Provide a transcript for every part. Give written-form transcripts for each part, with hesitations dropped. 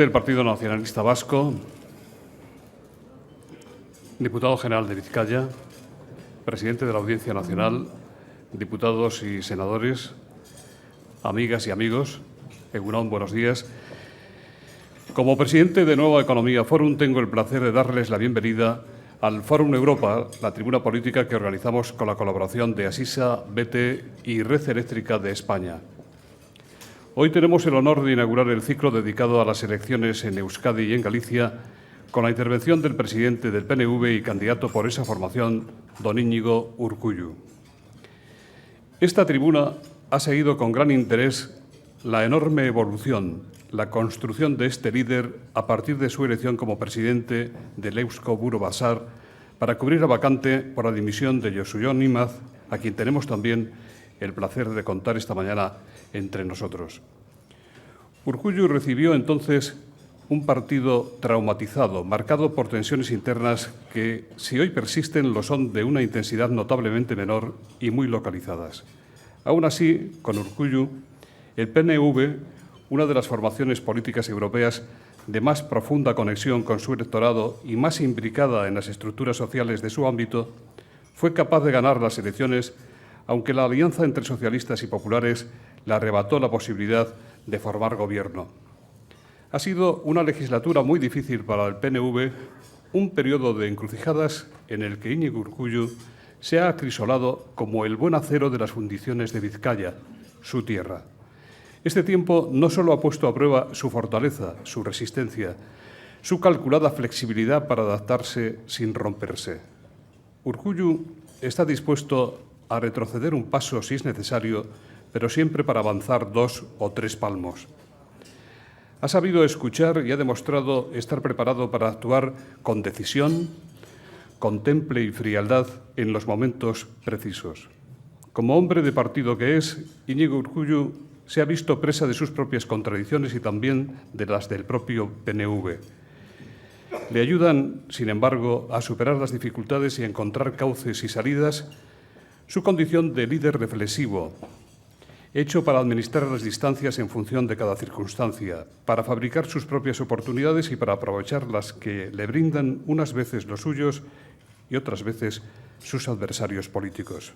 del Partido Nacionalista Vasco, diputado general de Vizcaya, presidente de la Audiencia Nacional, diputados y senadores, amigas y amigos, egun on, buenos días. Como presidente de Nueva Economía Forum, tengo el placer de darles la bienvenida al Fórum Europa, la tribuna política que organizamos con la colaboración de Asisa, BT y Red Eléctrica de España. Hoy tenemos el honor de inaugurar el ciclo dedicado a las elecciones en Euskadi y en Galicia, con la intervención del presidente del PNV y candidato por esa formación, don Íñigo Urkullu. Esta tribuna ha seguido con gran interés la enorme evolución, la construcción de este líder a partir de su elección como presidente del Eusko Buru Batzar para cubrir la vacante por la dimisión de Josu Jon Imaz, a quien tenemos también el placer de contar esta mañana entre nosotros. Urkullu recibió entonces un partido traumatizado, marcado por tensiones internas que, si hoy persisten, lo son de una intensidad notablemente menor y muy localizadas. Aún así, con Urkullu, el PNV, una de las formaciones políticas europeas de más profunda conexión con su electorado y más imbricada en las estructuras sociales de su ámbito, fue capaz de ganar las elecciones, aunque la alianza entre socialistas y populares le arrebató la posibilidad de formar gobierno. Ha sido una legislatura muy difícil para el PNV, un periodo de encrucijadas en el que Íñigo Urkullu se ha acrisolado como el buen acero de las fundiciones de Vizcaya, su tierra. Este tiempo no solo ha puesto a prueba su fortaleza, su resistencia, su calculada flexibilidad para adaptarse sin romperse. Urkullu está dispuesto a retroceder un paso si es necesario, pero siempre para avanzar 2 o 3 palmos. Ha sabido escuchar y ha demostrado estar preparado para actuar con decisión, con temple y frialdad en los momentos precisos. Como hombre de partido que es, Íñigo Urkullu se ha visto presa de sus propias contradicciones y también de las del propio PNV. Le ayudan, sin embargo, a superar las dificultades y a encontrar cauces y salidas su condición de líder reflexivo, hecho para administrar las distancias en función de cada circunstancia, para fabricar sus propias oportunidades y para aprovechar las que le brindan unas veces los suyos y otras veces sus adversarios políticos.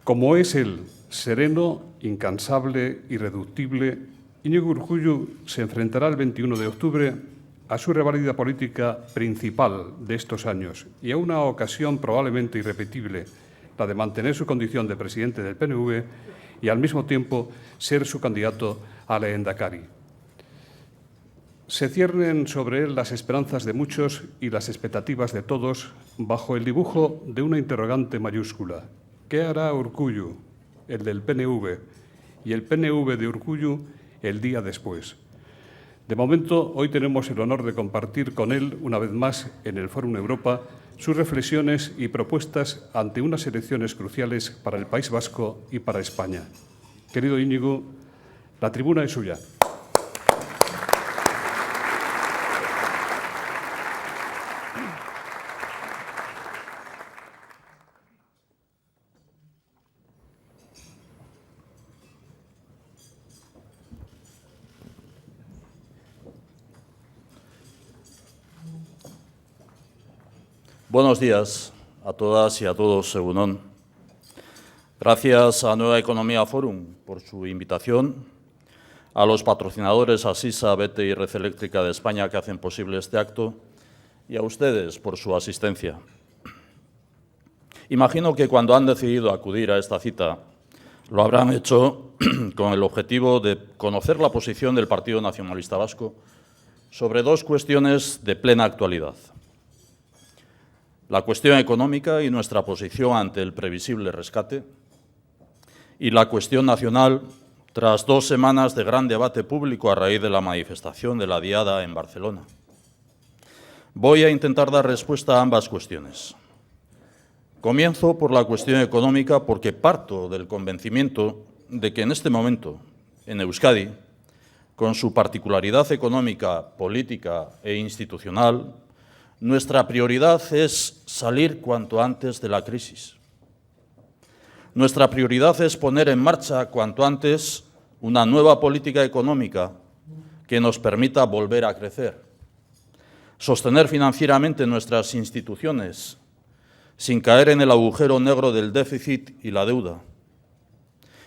Como es él, sereno, incansable, irreductible, Íñigo Urkullu se enfrentará el 21 de octubre a su reválida política principal de estos años y a una ocasión probablemente irrepetible, la de mantener su condición de presidente del PNV y al mismo tiempo ser su candidato a Lehendakari. Se ciernen sobre él las esperanzas de muchos y las expectativas de todos bajo el dibujo de una interrogante mayúscula. ¿Qué hará Urkullu, el del PNV, y el PNV de Urkullu el día después? De momento, hoy tenemos el honor de compartir con él, una vez más, en el Fórum Europa, sus reflexiones y propuestas ante unas elecciones cruciales para el País Vasco y para España. Querido Íñigo, la tribuna es suya. Buenos días a todas y a todos, egun on. Gracias a Nueva Economía Forum por su invitación, a los patrocinadores Asisa, BT y Red Eléctrica de España que hacen posible este acto y a ustedes por su asistencia. Imagino que cuando han decidido acudir a esta cita lo habrán hecho con el objetivo de conocer la posición del Partido Nacionalista Vasco sobre 2 cuestiones de plena actualidad. La cuestión económica y nuestra posición ante el previsible rescate, y la cuestión nacional tras 2 semanas de gran debate público a raíz de la manifestación de la Diada en Barcelona. Voy a intentar dar respuesta a ambas cuestiones. Comienzo por la cuestión económica porque parto del convencimiento de que en este momento, en Euskadi, con su particularidad económica, política e institucional, nuestra prioridad es salir cuanto antes de la crisis. Nuestra prioridad es poner en marcha cuanto antes una nueva política económica que nos permita volver a crecer, sostener financieramente nuestras instituciones sin caer en el agujero negro del déficit y la deuda,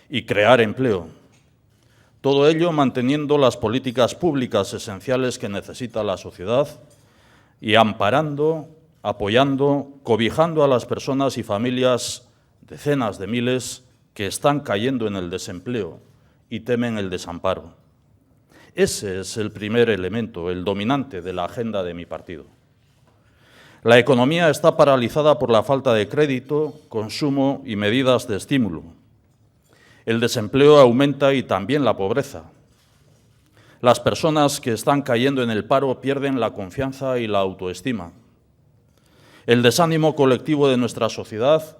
y crear empleo. Todo ello manteniendo las políticas públicas esenciales que necesita la sociedad y amparando, apoyando, cobijando a las personas y familias, decenas de miles, que están cayendo en el desempleo y temen el desamparo. Ese es el primer elemento, el dominante de la agenda de mi partido. La economía está paralizada por la falta de crédito, consumo y medidas de estímulo. El desempleo aumenta y también la pobreza. Las personas que están cayendo en el paro pierden la confianza y la autoestima. El desánimo colectivo de nuestra sociedad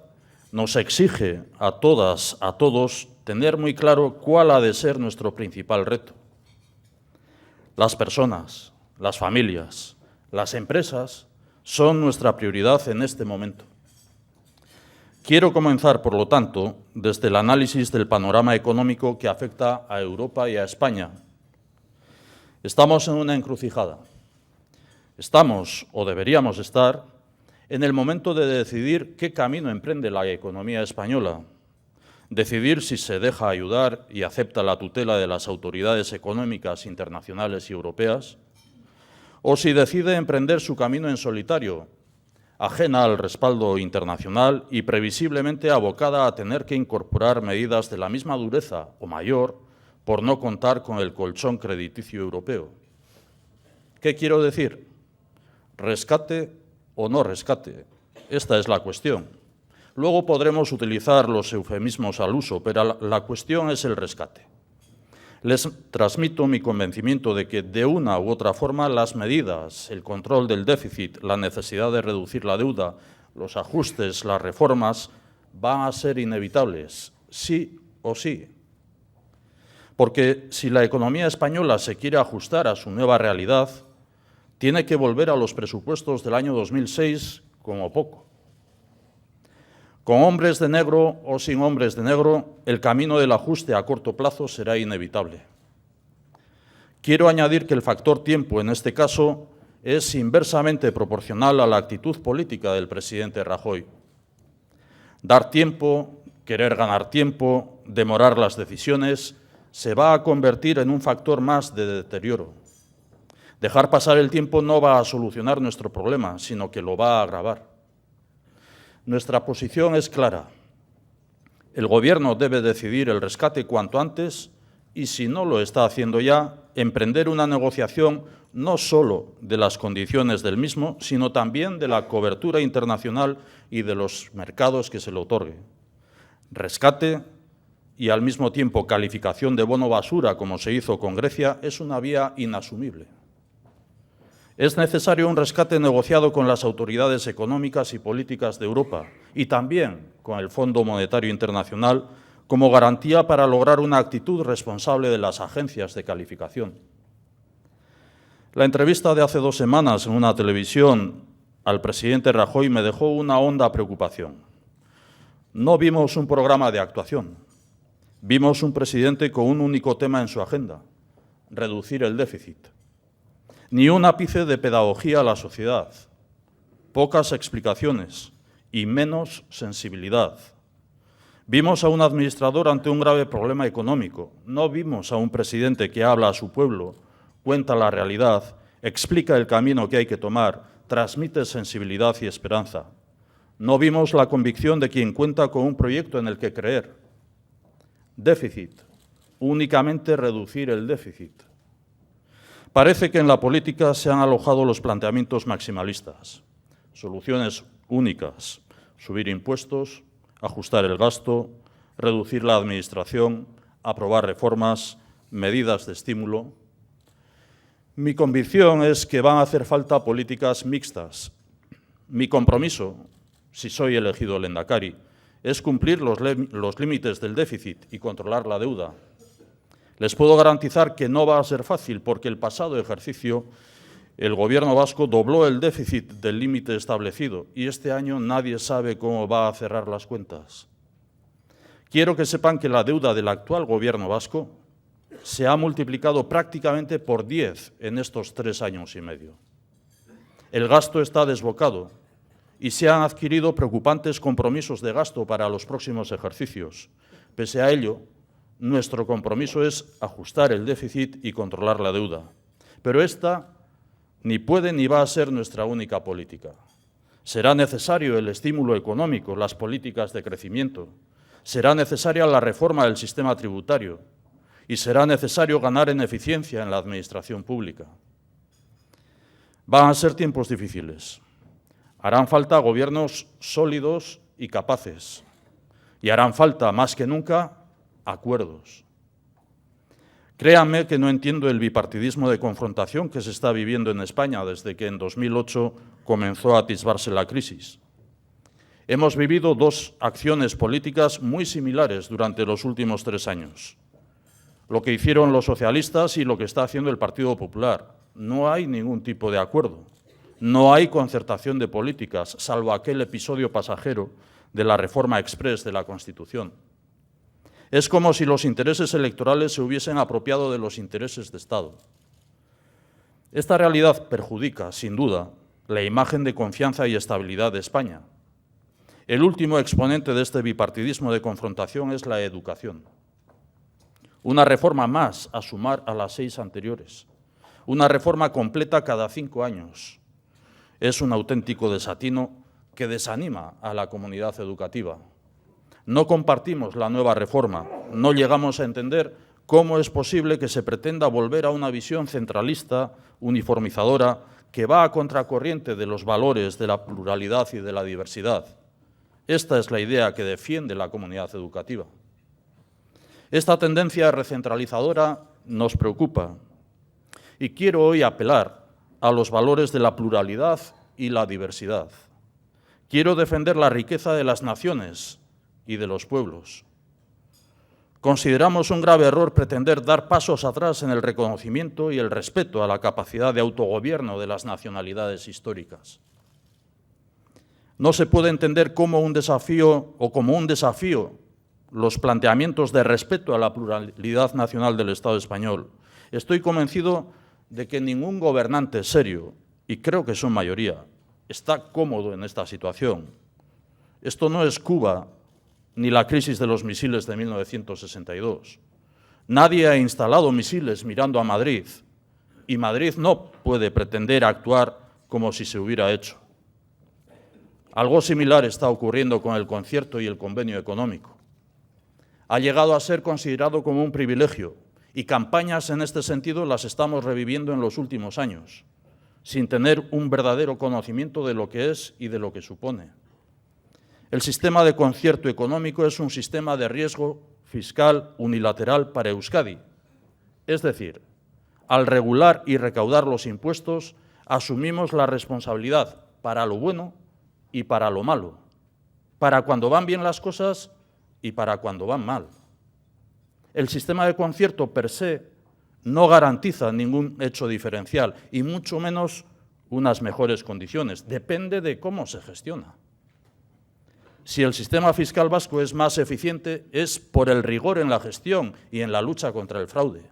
nos exige a todas, a todos, tener muy claro cuál ha de ser nuestro principal reto. Las personas, las familias, las empresas son nuestra prioridad en este momento. Quiero comenzar, por lo tanto, desde el análisis del panorama económico que afecta a Europa y a España. Estamos en una encrucijada. Estamos, o deberíamos estar, en el momento de decidir qué camino emprende la economía española, decidir si se deja ayudar y acepta la tutela de las autoridades económicas internacionales y europeas, o si decide emprender su camino en solitario, ajena al respaldo internacional y previsiblemente abocada a tener que incorporar medidas de la misma dureza o mayor por no contar con el colchón crediticio europeo. ¿Qué quiero decir? ¿Rescate o no rescate? Esta es la cuestión. Luego podremos utilizar los eufemismos al uso, pero la cuestión es el rescate. Les transmito mi convencimiento de que, de una u otra forma, las medidas, el control del déficit, la necesidad de reducir la deuda, los ajustes, las reformas, van a ser inevitables, sí o sí. Porque si la economía española se quiere ajustar a su nueva realidad, tiene que volver a los presupuestos del año 2006 como poco. Con hombres de negro o sin hombres de negro, el camino del ajuste a corto plazo será inevitable. Quiero añadir que el factor tiempo, en este caso, es inversamente proporcional a la actitud política del presidente Rajoy. Dar tiempo, querer ganar tiempo, demorar las decisiones, se va a convertir en un factor más de deterioro. Dejar pasar el tiempo no va a solucionar nuestro problema, sino que lo va a agravar. Nuestra posición es clara. El Gobierno debe decidir el rescate cuanto antes y, si no lo está haciendo ya, emprender una negociación no solo de las condiciones del mismo, sino también de la cobertura internacional y de los mercados que se le otorgue. Rescate y, al mismo tiempo, calificación de bono basura, como se hizo con Grecia, es una vía inasumible. Es necesario un rescate negociado con las autoridades económicas y políticas de Europa y también con el Fondo Monetario Internacional como garantía para lograr una actitud responsable de las agencias de calificación. La entrevista de hace 2 semanas en una televisión al presidente Rajoy me dejó una honda preocupación. No vimos un programa de actuación, vimos un presidente con un único tema en su agenda: reducir el déficit. Ni un ápice de pedagogía a la sociedad, pocas explicaciones y menos sensibilidad. Vimos a un administrador ante un grave problema económico, no vimos a un presidente que habla a su pueblo, cuenta la realidad, explica el camino que hay que tomar, transmite sensibilidad y esperanza. No vimos la convicción de quien cuenta con un proyecto en el que creer. Déficit, únicamente reducir el déficit. Parece que en la política se han alojado los planteamientos maximalistas, soluciones únicas: subir impuestos, ajustar el gasto, reducir la administración, aprobar reformas, medidas de estímulo. Mi convicción es que van a hacer falta políticas mixtas. Mi compromiso, si soy elegido lehendakari, es cumplir los límites del déficit y controlar la deuda. Les puedo garantizar que no va a ser fácil, porque el pasado ejercicio el Gobierno vasco dobló el déficit del límite establecido y este año nadie sabe cómo va a cerrar las cuentas. Quiero que sepan que la deuda del actual Gobierno vasco se ha multiplicado prácticamente por 10 en estos 3 años y medio. El gasto está desbocado y se han adquirido preocupantes compromisos de gasto para los próximos ejercicios. Pese a ello, nuestro compromiso es ajustar el déficit y controlar la deuda. Pero esta ni puede ni va a ser nuestra única política. Será necesario el estímulo económico, las políticas de crecimiento. Será necesaria la reforma del sistema tributario y será necesario ganar en eficiencia en la administración pública. Van a ser tiempos difíciles. Harán falta gobiernos sólidos y capaces. Y harán falta, más que nunca, acuerdos. Créanme que no entiendo el bipartidismo de confrontación que se está viviendo en España desde que en 2008 comenzó a atisbarse la crisis. Hemos vivido 2 acciones políticas muy similares durante los últimos 3 años. Lo que hicieron los socialistas y lo que está haciendo el Partido Popular. No hay ningún tipo de acuerdo. No hay concertación de políticas, salvo aquel episodio pasajero de la reforma exprés de la Constitución. Es como si los intereses electorales se hubiesen apropiado de los intereses de Estado. Esta realidad perjudica, sin duda, la imagen de confianza y estabilidad de España. El último exponente de este bipartidismo de confrontación es la educación. Una reforma más a sumar a las 6 anteriores. Una reforma completa cada 5 años. Es un auténtico desatino que desanima a la comunidad educativa. No compartimos la nueva reforma, no llegamos a entender cómo es posible que se pretenda volver a una visión centralista, uniformizadora, que va a contracorriente de los valores de la pluralidad y de la diversidad. Esta es la idea que defiende la comunidad educativa. Esta tendencia recentralizadora nos preocupa y quiero hoy apelar a los valores de la pluralidad y la diversidad. Quiero defender la riqueza de las naciones y de los pueblos. Consideramos un grave error pretender dar pasos atrás en el reconocimiento y el respeto a la capacidad de autogobierno de las nacionalidades históricas. No se puede entender como un desafío los planteamientos de respeto a la pluralidad nacional del Estado español. Estoy convencido de que ningún gobernante serio, y creo que son mayoría, está cómodo en esta situación. Esto no es Cuba ni la crisis de los misiles de 1962. Nadie ha instalado misiles mirando a Madrid, y Madrid no puede pretender actuar como si se hubiera hecho. Algo similar está ocurriendo con el concierto y el convenio económico. Ha llegado a ser considerado como un privilegio, y campañas en este sentido las estamos reviviendo en los últimos años, sin tener un verdadero conocimiento de lo que es y de lo que supone. El sistema de concierto económico es un sistema de riesgo fiscal unilateral para Euskadi. Es decir, al regular y recaudar los impuestos, asumimos la responsabilidad para lo bueno y para lo malo, para cuando van bien las cosas y para cuando van mal. El sistema de concierto per se no garantiza ningún hecho diferencial y mucho menos unas mejores condiciones. Depende de cómo se gestiona. Si el sistema fiscal vasco es más eficiente, es por el rigor en la gestión y en la lucha contra el fraude.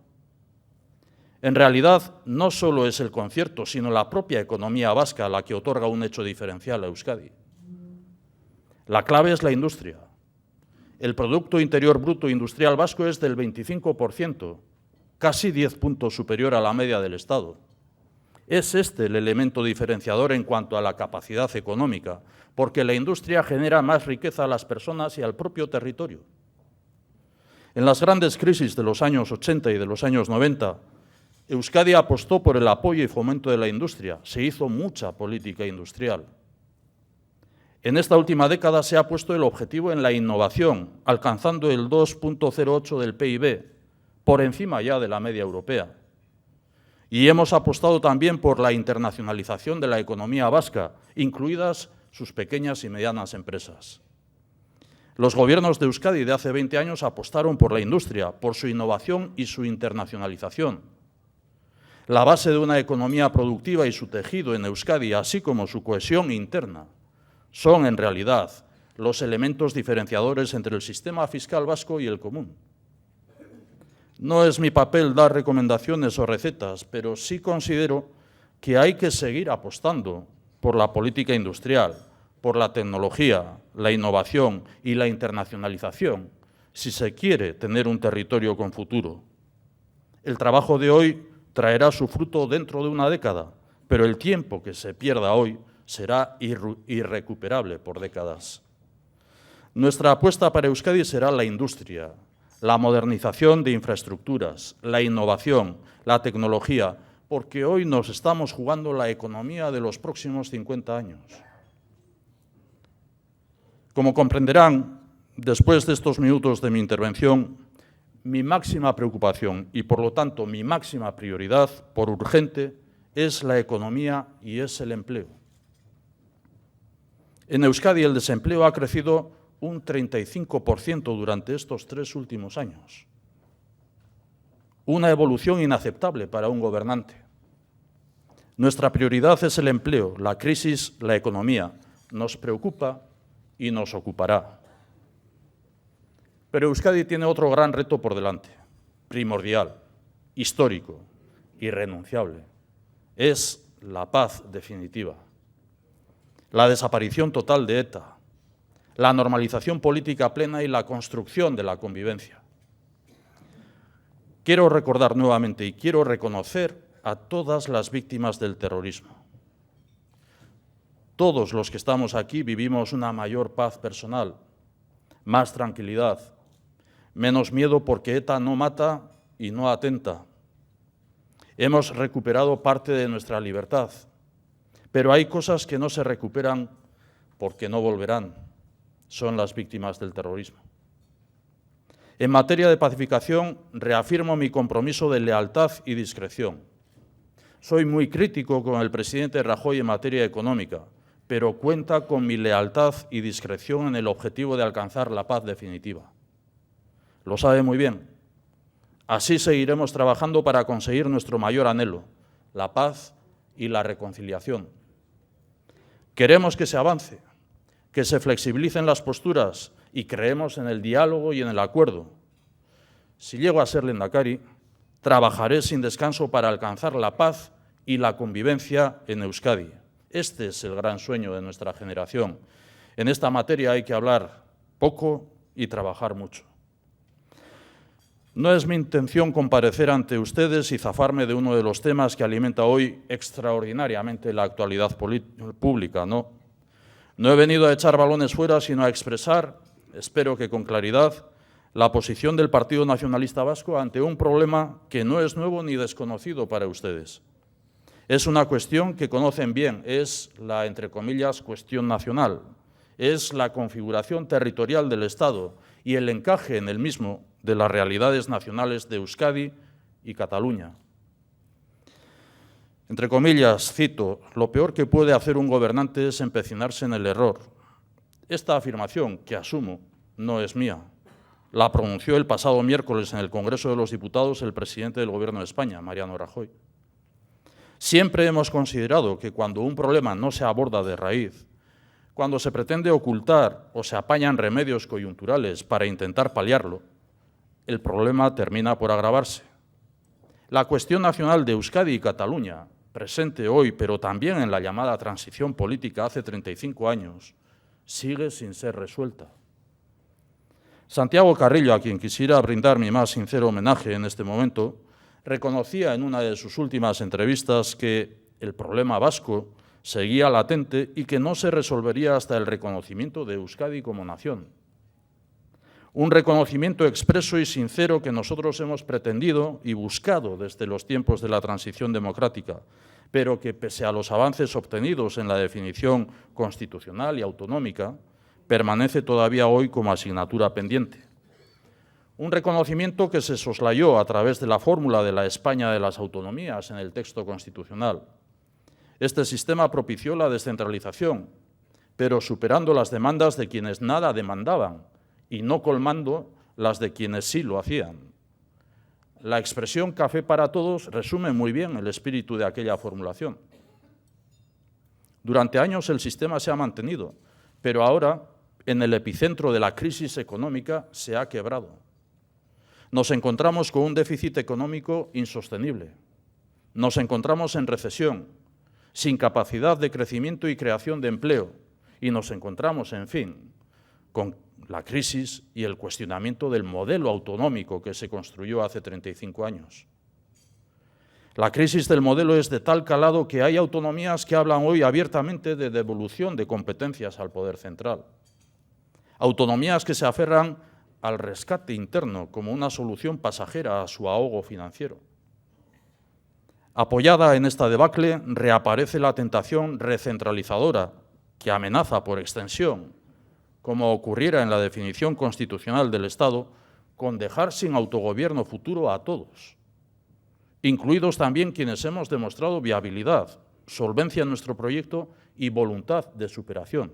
En realidad, no solo es el concierto, sino la propia economía vasca la que otorga un hecho diferencial a Euskadi. La clave es la industria. El Producto Interior Bruto Industrial vasco es del 25%, casi 10 puntos superior a la media del Estado. Es este el elemento diferenciador en cuanto a la capacidad económica, porque la industria genera más riqueza a las personas y al propio territorio. En las grandes crisis de los años 80 y de los años 90, Euskadi apostó por el apoyo y fomento de la industria. Se hizo mucha política industrial. En esta última década se ha puesto el objetivo en la innovación, alcanzando el 2,08 del PIB, por encima ya de la media europea. Y hemos apostado también por la internacionalización de la economía vasca, incluidas sus pequeñas y medianas empresas. Los gobiernos de Euskadi de hace 20 años apostaron por la industria, por su innovación y su internacionalización. La base de una economía productiva y su tejido en Euskadi, así como su cohesión interna, son en realidad los elementos diferenciadores entre el sistema fiscal vasco y el común. No es mi papel dar recomendaciones o recetas, pero sí considero que hay que seguir apostando por la política industrial, por la tecnología, la innovación y la internacionalización, si se quiere tener un territorio con futuro. El trabajo de hoy traerá su fruto dentro de una década, pero el tiempo que se pierda hoy será irrecuperable por décadas. Nuestra apuesta para Euskadi será la industria, la modernización de infraestructuras, la innovación, la tecnología, porque hoy nos estamos jugando la economía de los próximos 50 años. Como comprenderán, después de estos minutos de mi intervención, mi máxima preocupación y, por lo tanto, mi máxima prioridad, por urgente, es la economía y es el empleo. En Euskadi el desempleo ha crecido un 35% durante estos 3 últimos años. Una evolución inaceptable para un gobernante. Nuestra prioridad es el empleo, la crisis, la economía. Nos preocupa y nos ocupará. Pero Euskadi tiene otro gran reto por delante, primordial, histórico, irrenunciable. Es la paz definitiva, la desaparición total de ETA, la normalización política plena y la construcción de la convivencia. Quiero recordar nuevamente y quiero reconocer a todas las víctimas del terrorismo. Todos los que estamos aquí vivimos una mayor paz personal, más tranquilidad, menos miedo porque ETA no mata y no atenta. Hemos recuperado parte de nuestra libertad, pero hay cosas que no se recuperan porque no volverán. Son las víctimas del terrorismo. En materia de pacificación, reafirmo mi compromiso de lealtad y discreción. Soy muy crítico con el presidente Rajoy en materia económica, pero cuenta con mi lealtad y discreción en el objetivo de alcanzar la paz definitiva. Lo sabe muy bien. Así seguiremos trabajando para conseguir nuestro mayor anhelo, la paz y la reconciliación. Queremos que se avance, que se flexibilicen las posturas y creemos en el diálogo y en el acuerdo. Si llego a ser lehendakari, trabajaré sin descanso para alcanzar la paz y la convivencia en Euskadi. Este es el gran sueño de nuestra generación. En esta materia hay que hablar poco y trabajar mucho. No es mi intención comparecer ante ustedes y zafarme de uno de los temas que alimenta hoy extraordinariamente la actualidad pública, ¿no? No he venido a echar balones fuera, sino a expresar, espero que con claridad, la posición del Partido Nacionalista Vasco ante un problema que no es nuevo ni desconocido para ustedes. Es una cuestión que conocen bien, es la, entre comillas, cuestión nacional, es la configuración territorial del Estado y el encaje en el mismo de las realidades nacionales de Euskadi y Cataluña. Entre comillas, cito, lo peor que puede hacer un gobernante es empecinarse en el error. Esta afirmación, que asumo, no es mía. La pronunció el pasado miércoles en el Congreso de los Diputados el presidente del Gobierno de España, Mariano Rajoy. Siempre hemos considerado que cuando un problema no se aborda de raíz, cuando se pretende ocultar o se apañan remedios coyunturales para intentar paliarlo, el problema termina por agravarse. La cuestión nacional de Euskadi y Cataluña, presente hoy, pero también en la llamada transición política hace 35 años, sigue sin ser resuelta. Santiago Carrillo, a quien quisiera brindar mi más sincero homenaje en este momento, reconocía en una de sus últimas entrevistas que el problema vasco seguía latente y que no se resolvería hasta el reconocimiento de Euskadi como nación. Un reconocimiento expreso y sincero que nosotros hemos pretendido y buscado desde los tiempos de la transición democrática, pero que pese a los avances obtenidos en la definición constitucional y autonómica, permanece todavía hoy como asignatura pendiente. Un reconocimiento que se soslayó a través de la fórmula de la España de las autonomías en el texto constitucional. Este sistema propició la descentralización, pero superando las demandas de quienes nada demandaban y no colmando las de quienes sí lo hacían. La expresión café para todos resume muy bien el espíritu de aquella formulación. Durante años el sistema se ha mantenido, pero ahora, en el epicentro de la crisis económica, se ha quebrado. Nos encontramos con un déficit económico insostenible. Nos encontramos en recesión, sin capacidad de crecimiento y creación de empleo. Y nos encontramos, en fin, con la crisis y el cuestionamiento del modelo autonómico que se construyó hace 35 años. La crisis del modelo es de tal calado que hay autonomías que hablan hoy abiertamente de devolución de competencias al poder central. Autonomías que se aferran al rescate interno como una solución pasajera a su ahogo financiero. Apoyada en esta debacle, reaparece la tentación recentralizadora que amenaza por extensión, como ocurriera en la definición constitucional del Estado, con dejar sin autogobierno futuro a todos, incluidos también quienes hemos demostrado viabilidad, solvencia en nuestro proyecto y voluntad de superación.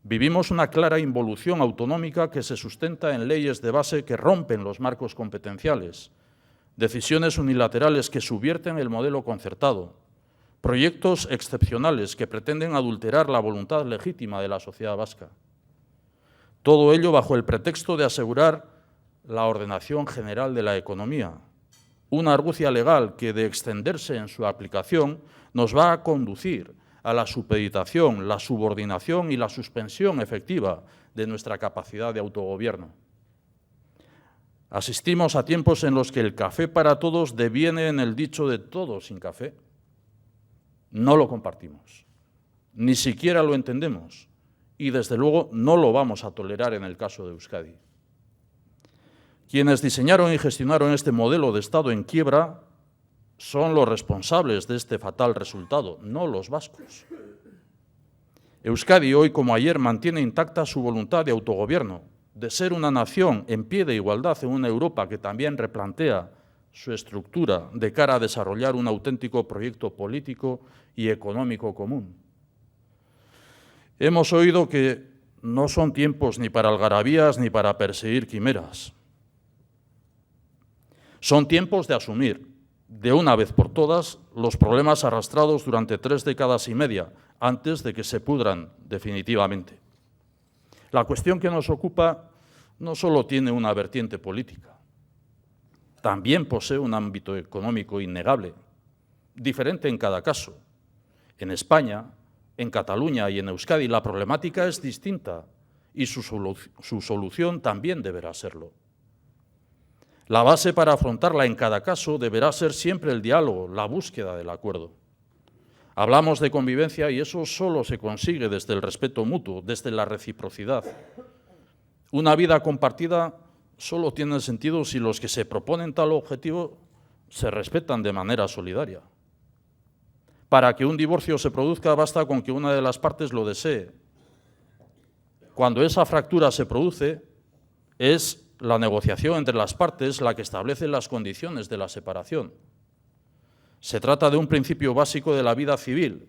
Vivimos una clara involución autonómica que se sustenta en leyes de base que rompen los marcos competenciales, decisiones unilaterales que subvierten el modelo concertado, proyectos excepcionales que pretenden adulterar la voluntad legítima de la sociedad vasca. Todo ello bajo el pretexto de asegurar la ordenación general de la economía, una argucia legal que, de extenderse en su aplicación, nos va a conducir a la supeditación, la subordinación y la suspensión efectiva de nuestra capacidad de autogobierno. Asistimos a tiempos en los que el café para todos deviene en el dicho de todos sin café. No lo compartimos, ni siquiera lo entendemos y, desde luego, no lo vamos a tolerar en el caso de Euskadi. Quienes diseñaron y gestionaron este modelo de Estado en quiebra son los responsables de este fatal resultado, no los vascos. Euskadi, hoy como ayer, mantiene intacta su voluntad de autogobierno, de ser una nación en pie de igualdad en una Europa que también replantea su estructura de cara a desarrollar un auténtico proyecto político y económico común. Hemos oído que no son tiempos ni para algarabías ni para perseguir quimeras. Son tiempos de asumir, de una vez por todas, los problemas arrastrados durante 3 décadas y media, antes de que se pudran definitivamente. La cuestión que nos ocupa no solo tiene una vertiente política, también posee un ámbito económico innegable, diferente en cada caso. En España, en Cataluña y en Euskadi la problemática es distinta y su solución también deberá serlo. La base para afrontarla en cada caso deberá ser siempre el diálogo, la búsqueda del acuerdo. Hablamos de convivencia y eso solo se consigue desde el respeto mutuo, desde la reciprocidad. Una vida compartida solo tiene sentido si los que se proponen tal objetivo se respetan de manera solidaria. Para que un divorcio se produzca basta con que una de las partes lo desee. Cuando esa fractura se produce, es la negociación entre las partes la que establece las condiciones de la separación. Se trata de un principio básico de la vida civil,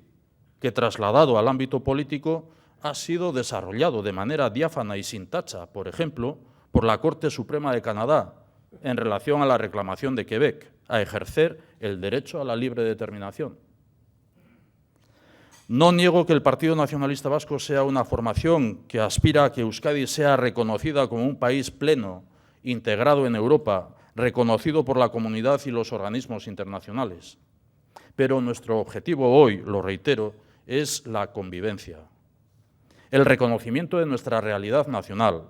que trasladado al ámbito político ha sido desarrollado de manera diáfana y sin tacha, por ejemplo, por la Corte Suprema de Canadá, en relación a la reclamación de Quebec, a ejercer el derecho a la libre determinación. No niego que el Partido Nacionalista Vasco sea una formación que aspira a que Euskadi sea reconocida como un país pleno, integrado en Europa, reconocido por la comunidad y los organismos internacionales. Pero nuestro objetivo hoy, lo reitero, es la convivencia, el reconocimiento de nuestra realidad nacional,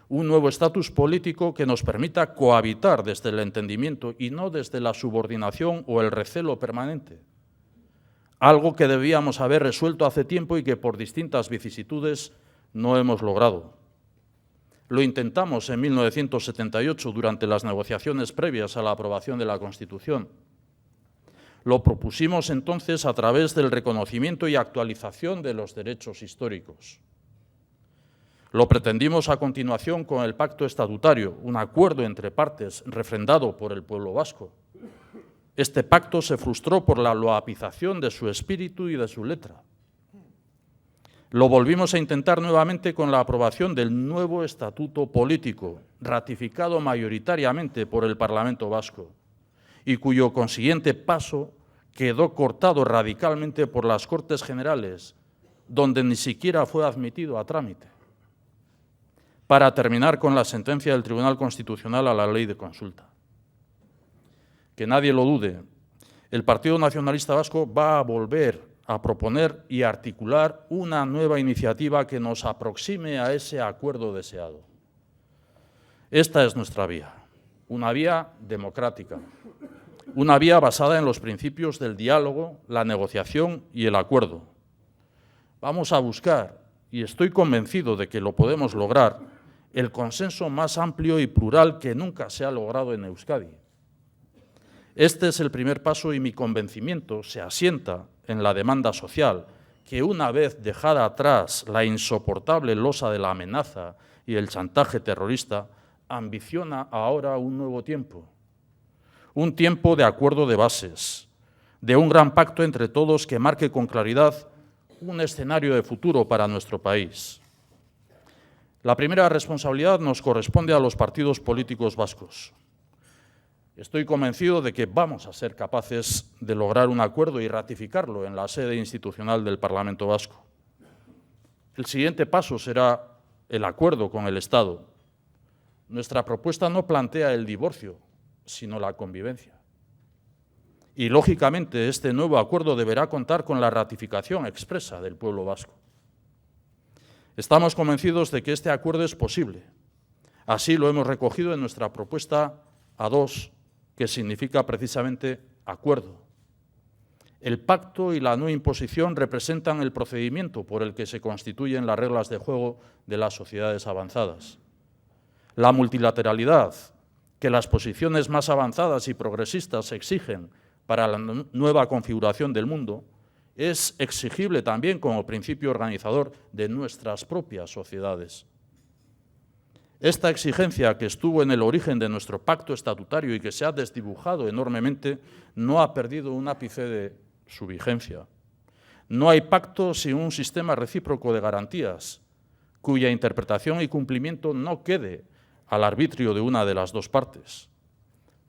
un nuevo estatus político que nos permita cohabitar desde el entendimiento y no desde la subordinación o el recelo permanente. Algo que debíamos haber resuelto hace tiempo y que por distintas vicisitudes no hemos logrado. Lo intentamos en 1978 durante las negociaciones previas a la aprobación de la Constitución. Lo propusimos entonces a través del reconocimiento y actualización de los derechos históricos. Lo pretendimos a continuación con el Pacto Estatutario, un acuerdo entre partes refrendado por el pueblo vasco. Este pacto se frustró por la loapización de su espíritu y de su letra. Lo volvimos a intentar nuevamente con la aprobación del nuevo estatuto político, ratificado mayoritariamente por el Parlamento vasco, y cuyo consiguiente paso quedó cortado radicalmente por las Cortes Generales, donde ni siquiera fue admitido a trámite. para terminar con la sentencia del Tribunal Constitucional a la ley de consulta. Que nadie lo dude, el Partido Nacionalista Vasco va a volver a proponer y articular una nueva iniciativa que nos aproxime a ese acuerdo deseado. Esta es nuestra vía, una vía democrática, una vía basada en los principios del diálogo, la negociación y el acuerdo. Vamos a buscar, y estoy convencido de que lo podemos lograr, el consenso más amplio y plural que nunca se ha logrado en Euskadi. Este es el primer paso y mi convencimiento se asienta en la demanda social, que una vez dejada atrás la insoportable losa de la amenaza y el chantaje terrorista, ambiciona ahora un nuevo tiempo. Un tiempo de acuerdo de bases, de un gran pacto entre todos que marque con claridad un escenario de futuro para nuestro país. La primera responsabilidad nos corresponde a los partidos políticos vascos. Estoy convencido de que vamos a ser capaces de lograr un acuerdo y ratificarlo en la sede institucional del Parlamento Vasco. El siguiente paso será el acuerdo con el Estado. Nuestra propuesta no plantea el divorcio, sino la convivencia. Y, lógicamente, este nuevo acuerdo deberá contar con la ratificación expresa del pueblo vasco. Estamos convencidos de que este acuerdo es posible. Así lo hemos recogido en nuestra propuesta A2, que significa precisamente acuerdo. El pacto y la no imposición representan el procedimiento por el que se constituyen las reglas de juego de las sociedades avanzadas. La multilateralidad, que las posiciones más avanzadas y progresistas exigen para la nueva configuración del mundo, es exigible también como principio organizador de nuestras propias sociedades. Esta exigencia, que estuvo en el origen de nuestro pacto estatutario y que se ha desdibujado enormemente, no ha perdido un ápice de su vigencia. No hay pacto sin un sistema recíproco de garantías, cuya interpretación y cumplimiento no quede al arbitrio de una de las dos partes.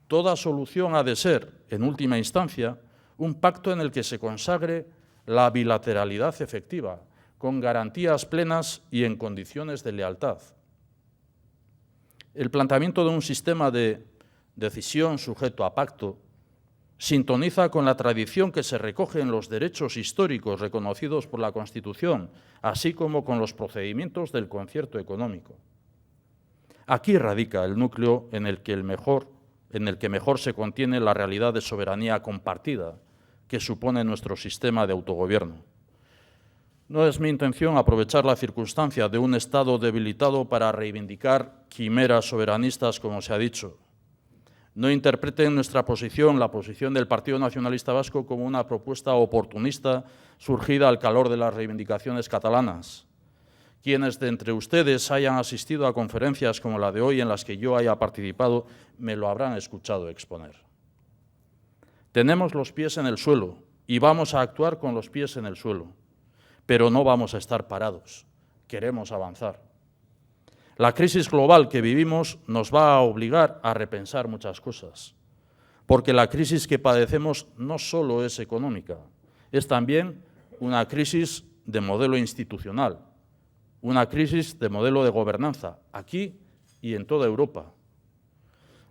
Toda solución ha de ser, en última instancia, un pacto en el que se consagre la bilateralidad efectiva, con garantías plenas y en condiciones de lealtad. El planteamiento de un sistema de decisión sujeto a pacto sintoniza con la tradición que se recoge en los derechos históricos reconocidos por la Constitución, así como con los procedimientos del concierto económico. Aquí radica el núcleo en el que mejor se contiene la realidad de soberanía compartida que supone nuestro sistema de autogobierno. No es mi intención aprovechar la circunstancia de un Estado debilitado para reivindicar quimeras soberanistas, como se ha dicho. No interpreten nuestra posición, la posición del Partido Nacionalista Vasco, como una propuesta oportunista surgida al calor de las reivindicaciones catalanas. Quienes de entre ustedes hayan asistido a conferencias como la de hoy en las que yo haya participado, me lo habrán escuchado exponer. Tenemos los pies en el suelo y vamos a actuar con los pies en el suelo. Pero no vamos a estar parados, queremos avanzar. La crisis global que vivimos nos va a obligar a repensar muchas cosas, porque la crisis que padecemos no solo es económica, es también una crisis de modelo institucional, una crisis de modelo de gobernanza, aquí y en toda Europa.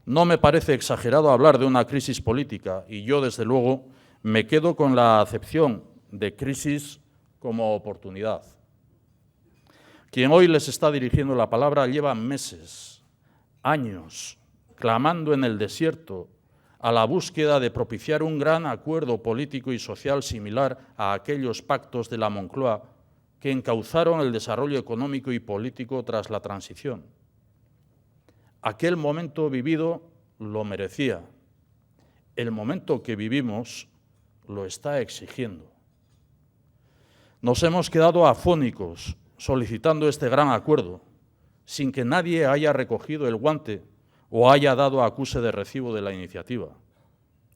No me parece exagerado hablar de una crisis política y yo, desde luego, me quedo con la acepción de crisis como oportunidad. Quien hoy les está dirigiendo la palabra lleva meses, años, clamando en el desierto a la búsqueda de propiciar un gran acuerdo político y social similar a aquellos pactos de la Moncloa que encauzaron el desarrollo económico y político tras la transición. Aquel momento vivido lo merecía. El momento que vivimos lo está exigiendo. Nos hemos quedado afónicos solicitando este gran acuerdo, sin que nadie haya recogido el guante o haya dado acuse de recibo de la iniciativa.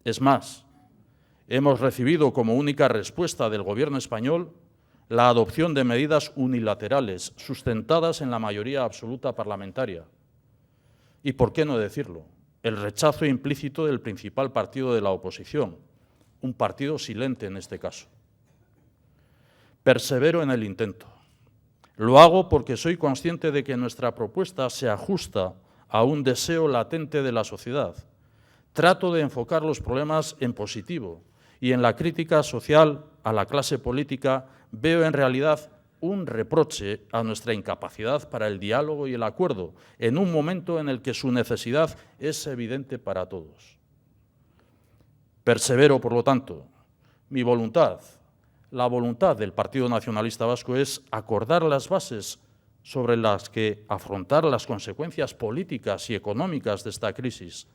Es más, hemos recibido como única respuesta del Gobierno español la adopción de medidas unilaterales sustentadas en la mayoría absoluta parlamentaria. Y, ¿por qué no decirlo?, el rechazo implícito del principal partido de la oposición, un partido silente en este caso. Persevero en el intento. Lo hago porque soy consciente de que nuestra propuesta se ajusta a un deseo latente de la sociedad. Trato de enfocar los problemas en positivo y en la crítica social a la clase política veo en realidad un reproche a nuestra incapacidad para el diálogo y el acuerdo, en un momento en el que su necesidad es evidente para todos. Persevero, por lo tanto. Mi voluntad, la voluntad del Partido Nacionalista Vasco es acordar las bases sobre las que afrontar las consecuencias políticas y económicas de esta crisis,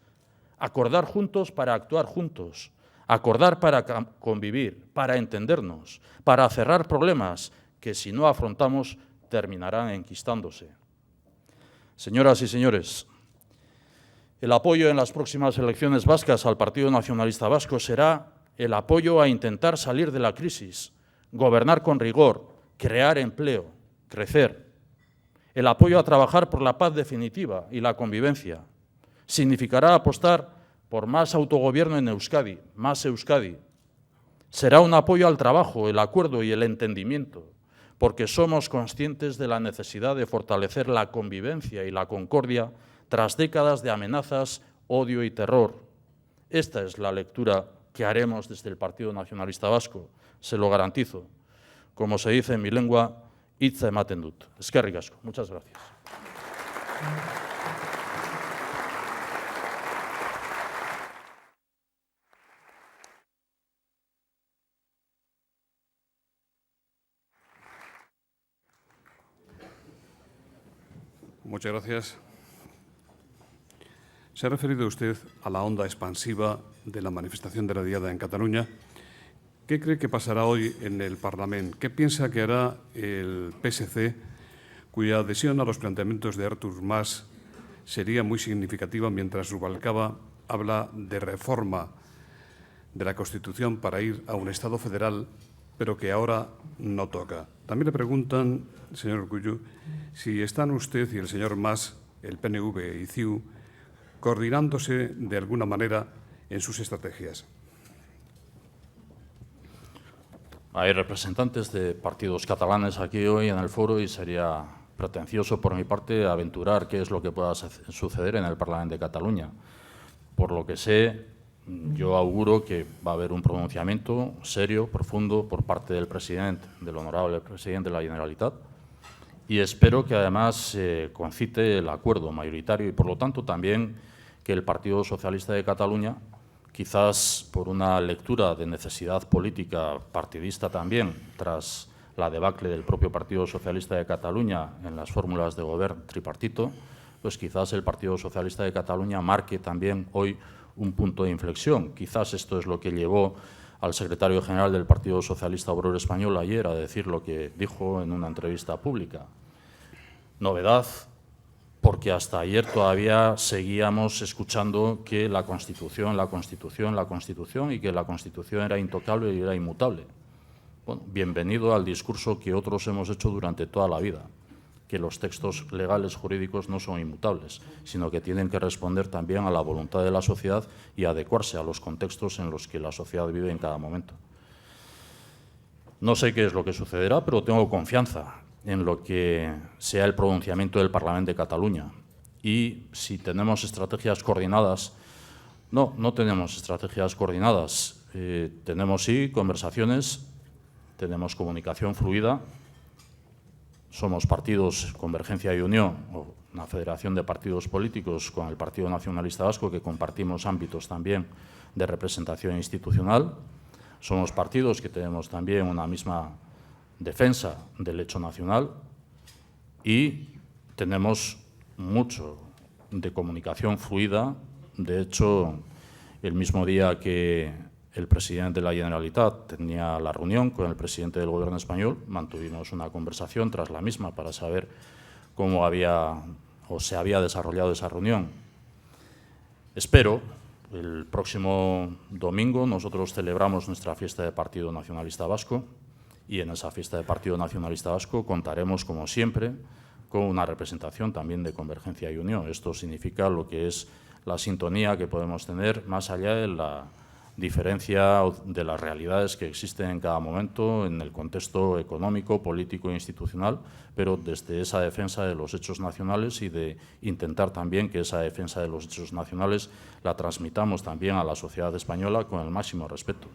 acordar juntos para actuar juntos, acordar para convivir, para entendernos, para cerrar problemas que si no afrontamos terminarán enquistándose. Señoras y señores, el apoyo en las próximas elecciones vascas al Partido Nacionalista Vasco será el apoyo a intentar salir de la crisis, gobernar con rigor, crear empleo, crecer. El apoyo a trabajar por la paz definitiva y la convivencia. Significará apostar por más autogobierno en Euskadi, más Euskadi. Será un apoyo al trabajo, el acuerdo y el entendimiento, porque somos conscientes de la necesidad de fortalecer la convivencia y la concordia tras décadas de amenazas, odio y terror. Esta es la lectura que haremos desde el Partido Nacionalista Vasco, se lo garantizo. Como se dice en mi lengua, hitza ematen dut. Eskerrik asko. Muchas gracias. Muchas gracias. Se ha referido usted a la onda expansiva de la manifestación de la Diada en Cataluña. ¿Qué cree que pasará hoy en el Parlamento? ¿Qué piensa que hará el PSC, cuya adhesión a los planteamientos de Artur Mas sería muy significativa mientras Rubalcaba habla de reforma de la Constitución para ir a un Estado federal, pero que ahora no toca? También le preguntan, señor Urkullu, si están usted y el señor Mas, el PNV y CiU, coordinándose de alguna manera en sus estrategias. Hay representantes de partidos catalanes aquí hoy en el foro y sería pretencioso por mi parte aventurar qué es lo que pueda suceder en el Parlamento de Cataluña. Por lo que sé, yo auguro que va a haber un pronunciamiento serio, profundo, por parte del presidente, del honorable presidente de la Generalitat, y espero que además concite el acuerdo mayoritario y, por lo tanto, también que el Partido Socialista de Cataluña, quizás por una lectura de necesidad política partidista también, tras la debacle del propio Partido Socialista de Cataluña en las fórmulas de gobierno tripartito, pues quizás el Partido Socialista de Cataluña marque también hoy un punto de inflexión. Quizás esto es lo que llevó al secretario general del Partido Socialista Obrero Español ayer a decir lo que dijo en una entrevista pública. Novedad, porque hasta ayer todavía seguíamos escuchando que la Constitución y que la Constitución era intocable y era inmutable. Bueno, bienvenido al discurso que otros hemos hecho durante toda la vida, que los textos legales jurídicos no son inmutables, sino que tienen que responder también a la voluntad de la sociedad y adecuarse a los contextos en los que la sociedad vive en cada momento. No sé qué es lo que sucederá, pero tengo confianza en lo que sea el pronunciamiento del Parlamento de Cataluña. Y si tenemos estrategias coordinadas, no tenemos estrategias coordinadas. Tenemos sí conversaciones, tenemos comunicación fluida. Somos partidos Convergencia y Unión, o una federación de partidos políticos con el Partido Nacionalista Vasco, que compartimos ámbitos también de representación institucional. Somos partidos que tenemos también una misma defensa del hecho nacional y tenemos mucho de comunicación fluida. De hecho, el mismo día que el presidente de la Generalitat tenía la reunión con el presidente del Gobierno español, mantuvimos una conversación tras la misma para saber cómo se había desarrollado esa reunión. Espero, el próximo domingo nosotros celebramos nuestra fiesta de Partido Nacionalista Vasco y en esa fiesta de Partido Nacionalista Vasco contaremos, como siempre, con una representación también de Convergencia y Unión. Esto significa lo que es la sintonía que podemos tener más allá de la diferencia de las realidades que existen en cada momento en el contexto económico, político e institucional, pero desde esa defensa de los hechos nacionales y de intentar también que esa defensa de los hechos nacionales la transmitamos también a la sociedad española con el máximo respeto.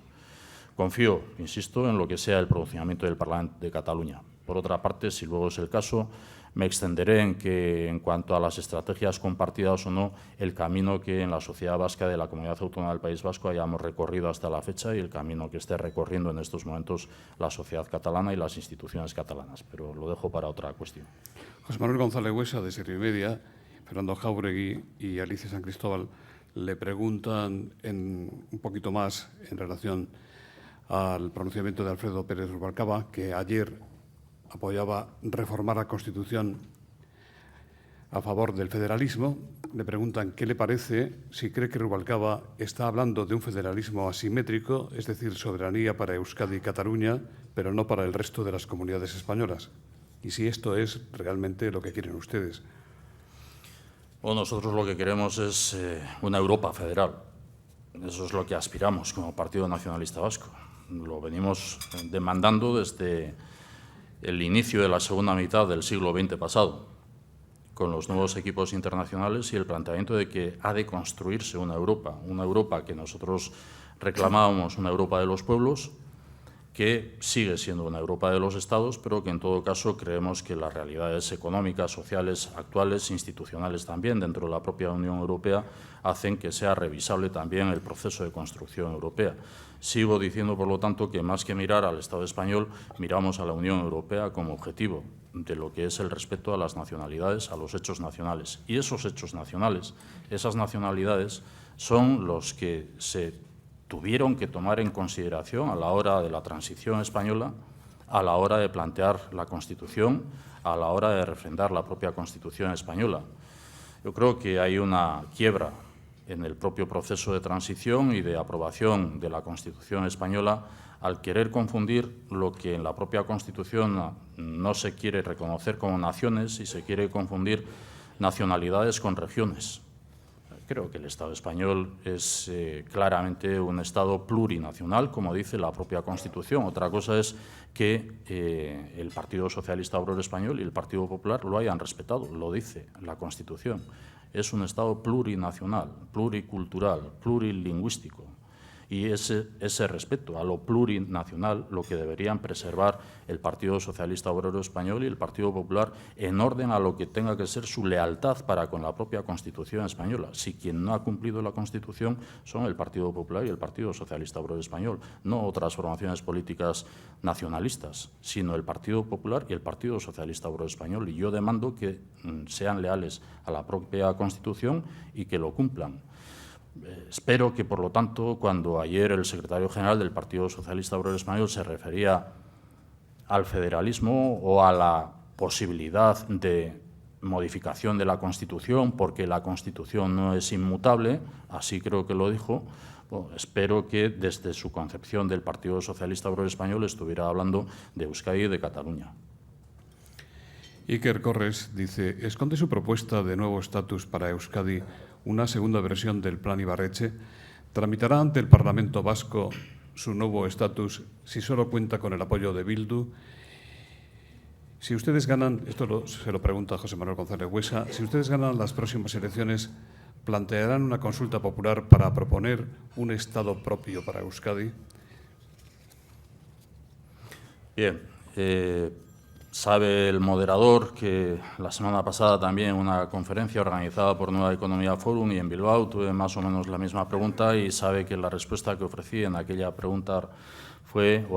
Confío, insisto, en lo que sea el pronunciamiento del Parlamento de Cataluña. Por otra parte, si luego es el caso, me extenderé en que, en cuanto a las estrategias compartidas o no, el camino que en la sociedad vasca de la Comunidad Autónoma del País Vasco hayamos recorrido hasta la fecha y el camino que esté recorriendo en estos momentos la sociedad catalana y las instituciones catalanas. Pero lo dejo para otra cuestión. José Manuel González Huesa, de Serie Media, Fernando Jáuregui y Alicia San Cristóbal le preguntan un poquito más en relación al pronunciamiento de Alfredo Pérez Rubalcaba, que ayer apoyaba reformar la Constitución a favor del federalismo. Le preguntan qué le parece, si cree que Rubalcaba está hablando de un federalismo asimétrico, es decir, soberanía para Euskadi y Cataluña, pero no para el resto de las comunidades españolas. Y si esto es realmente lo que quieren ustedes. Bueno, nosotros lo que queremos es una Europa federal. Eso es lo que aspiramos como Partido Nacionalista Vasco. Lo venimos demandando desde el inicio de la segunda mitad del siglo XX pasado, con los nuevos equipos internacionales y el planteamiento de que ha de construirse una Europa que nosotros reclamábamos, una Europa de los pueblos, que sigue siendo una Europa de los Estados, pero que en todo caso creemos que las realidades económicas, sociales, actuales, institucionales también dentro de la propia Unión Europea hacen que sea revisable también el proceso de construcción europea. Sigo diciendo, por lo tanto, que más que mirar al Estado español, miramos a la Unión Europea como objetivo de lo que es el respeto a las nacionalidades, a los hechos nacionales. Y esos hechos nacionales, esas nacionalidades, son los que se tuvieron que tomar en consideración a la hora de la transición española, a la hora de plantear la Constitución, a la hora de refrendar la propia Constitución española. Yo creo que hay una quiebra en el propio proceso de transición y de aprobación de la Constitución española al querer confundir lo que en la propia Constitución no se quiere reconocer como naciones y se quiere confundir nacionalidades con regiones. Creo que el Estado español es claramente un Estado plurinacional, como dice la propia Constitución. Otra cosa es que el Partido Socialista Obrero Español y el Partido Popular lo hayan respetado, lo dice la Constitución. Es un Estado plurinacional, pluricultural, plurilingüístico. Y ese respeto a lo plurinacional lo que deberían preservar el Partido Socialista Obrero Español y el Partido Popular en orden a lo que tenga que ser su lealtad para con la propia Constitución española. Si quien no ha cumplido la Constitución son el Partido Popular y el Partido Socialista Obrero Español, no otras formaciones políticas nacionalistas, sino el Partido Popular y el Partido Socialista Obrero Español. Y yo demando que sean leales a la propia Constitución y que lo cumplan. Espero que, por lo tanto, cuando ayer el secretario general del Partido Socialista Obrero Español se refería al federalismo o a la posibilidad de modificación de la Constitución, porque la Constitución no es inmutable, así creo que lo dijo, bueno, espero que desde su concepción del Partido Socialista Obrero Español estuviera hablando de Euskadi y de Cataluña. Iker Corres dice, ¿esconde su propuesta de nuevo estatus para Euskadi una segunda versión del Plan Ibarretxe? ¿Tramitará ante el Parlamento vasco su nuevo estatus si solo cuenta con el apoyo de Bildu? Si ustedes ganan, se lo pregunta José Manuel González Huesa, si ustedes ganan las próximas elecciones, ¿plantearán una consulta popular para proponer un Estado propio para Euskadi? Bien. Sabe el moderador que la semana pasada también en una conferencia organizada por Nueva Economía Forum y en Bilbao tuve más o menos la misma pregunta y sabe que la respuesta que ofrecí en aquella pregunta fue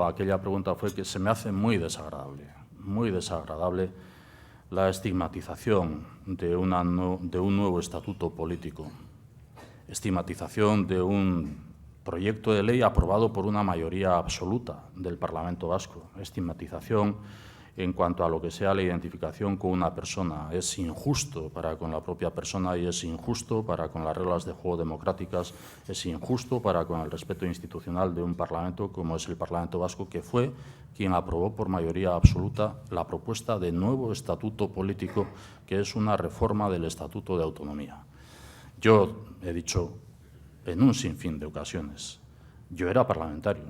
que se me hace muy desagradable la estigmatización de un nuevo estatuto político, estigmatización de un proyecto de ley aprobado por una mayoría absoluta del Parlamento vasco, estigmatización en cuanto a lo que sea la identificación con una persona. Es injusto para con la propia persona y es injusto para con las reglas de juego democráticas, es injusto para con el respeto institucional de un Parlamento como es el Parlamento Vasco, que fue quien aprobó por mayoría absoluta la propuesta de nuevo estatuto político, que es una reforma del Estatuto de Autonomía. Yo he dicho en un sinfín de ocasiones Yo era parlamentario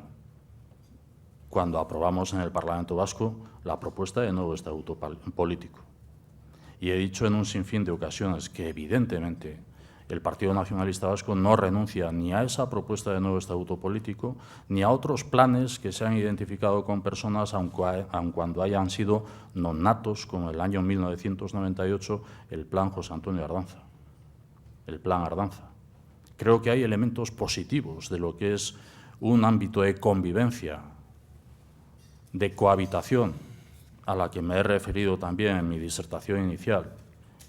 cuando aprobamos en el Parlamento Vasco la propuesta de nuevo estatuto político. Y he dicho en un sinfín de ocasiones que, evidentemente, el Partido Nacionalista Vasco no renuncia ni a esa propuesta de nuevo estatuto político, ni a otros planes que se han identificado con personas, aun cuando hayan sido nonatos, como el año 1998, el Plan José Antonio Ardanza, el Plan Ardanza. Creo que hay elementos positivos de lo que es un ámbito de convivencia, de cohabitación, a la que me he referido también en mi disertación inicial.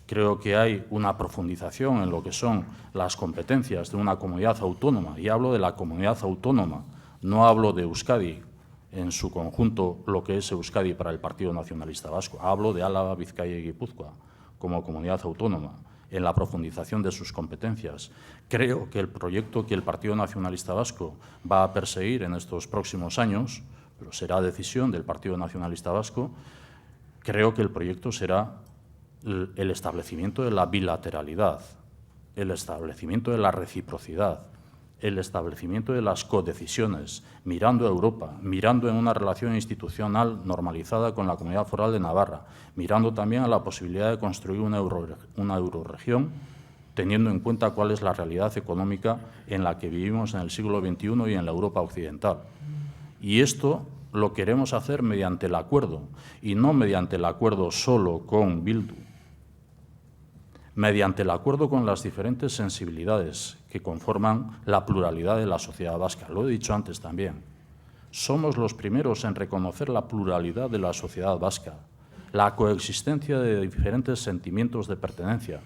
Creo que hay una profundización en lo que son las competencias de una comunidad autónoma, y hablo de la comunidad autónoma, no hablo de Euskadi en su conjunto, lo que es Euskadi para el Partido Nacionalista Vasco, hablo de Álava, Vizcaya y Guipúzcoa como comunidad autónoma, en la profundización de sus competencias. Creo que el proyecto que el Partido Nacionalista Vasco va a perseguir en estos próximos años, pero será decisión del Partido Nacionalista Vasco, creo que el proyecto será el establecimiento de la bilateralidad, el establecimiento de la reciprocidad, el establecimiento de las codecisiones, mirando a Europa, mirando en una relación institucional normalizada con la Comunidad Foral de Navarra, mirando también a la posibilidad de construir una eurorregión, teniendo en cuenta cuál es la realidad económica en la que vivimos en el siglo XXI y en la Europa occidental. Y esto lo queremos hacer mediante el acuerdo, y no mediante el acuerdo solo con Bildu, mediante el acuerdo con las diferentes sensibilidades que conforman la pluralidad de la sociedad vasca. Lo he dicho antes también. Somos los primeros en reconocer la pluralidad de la sociedad vasca, la coexistencia de diferentes sentimientos de pertenencia,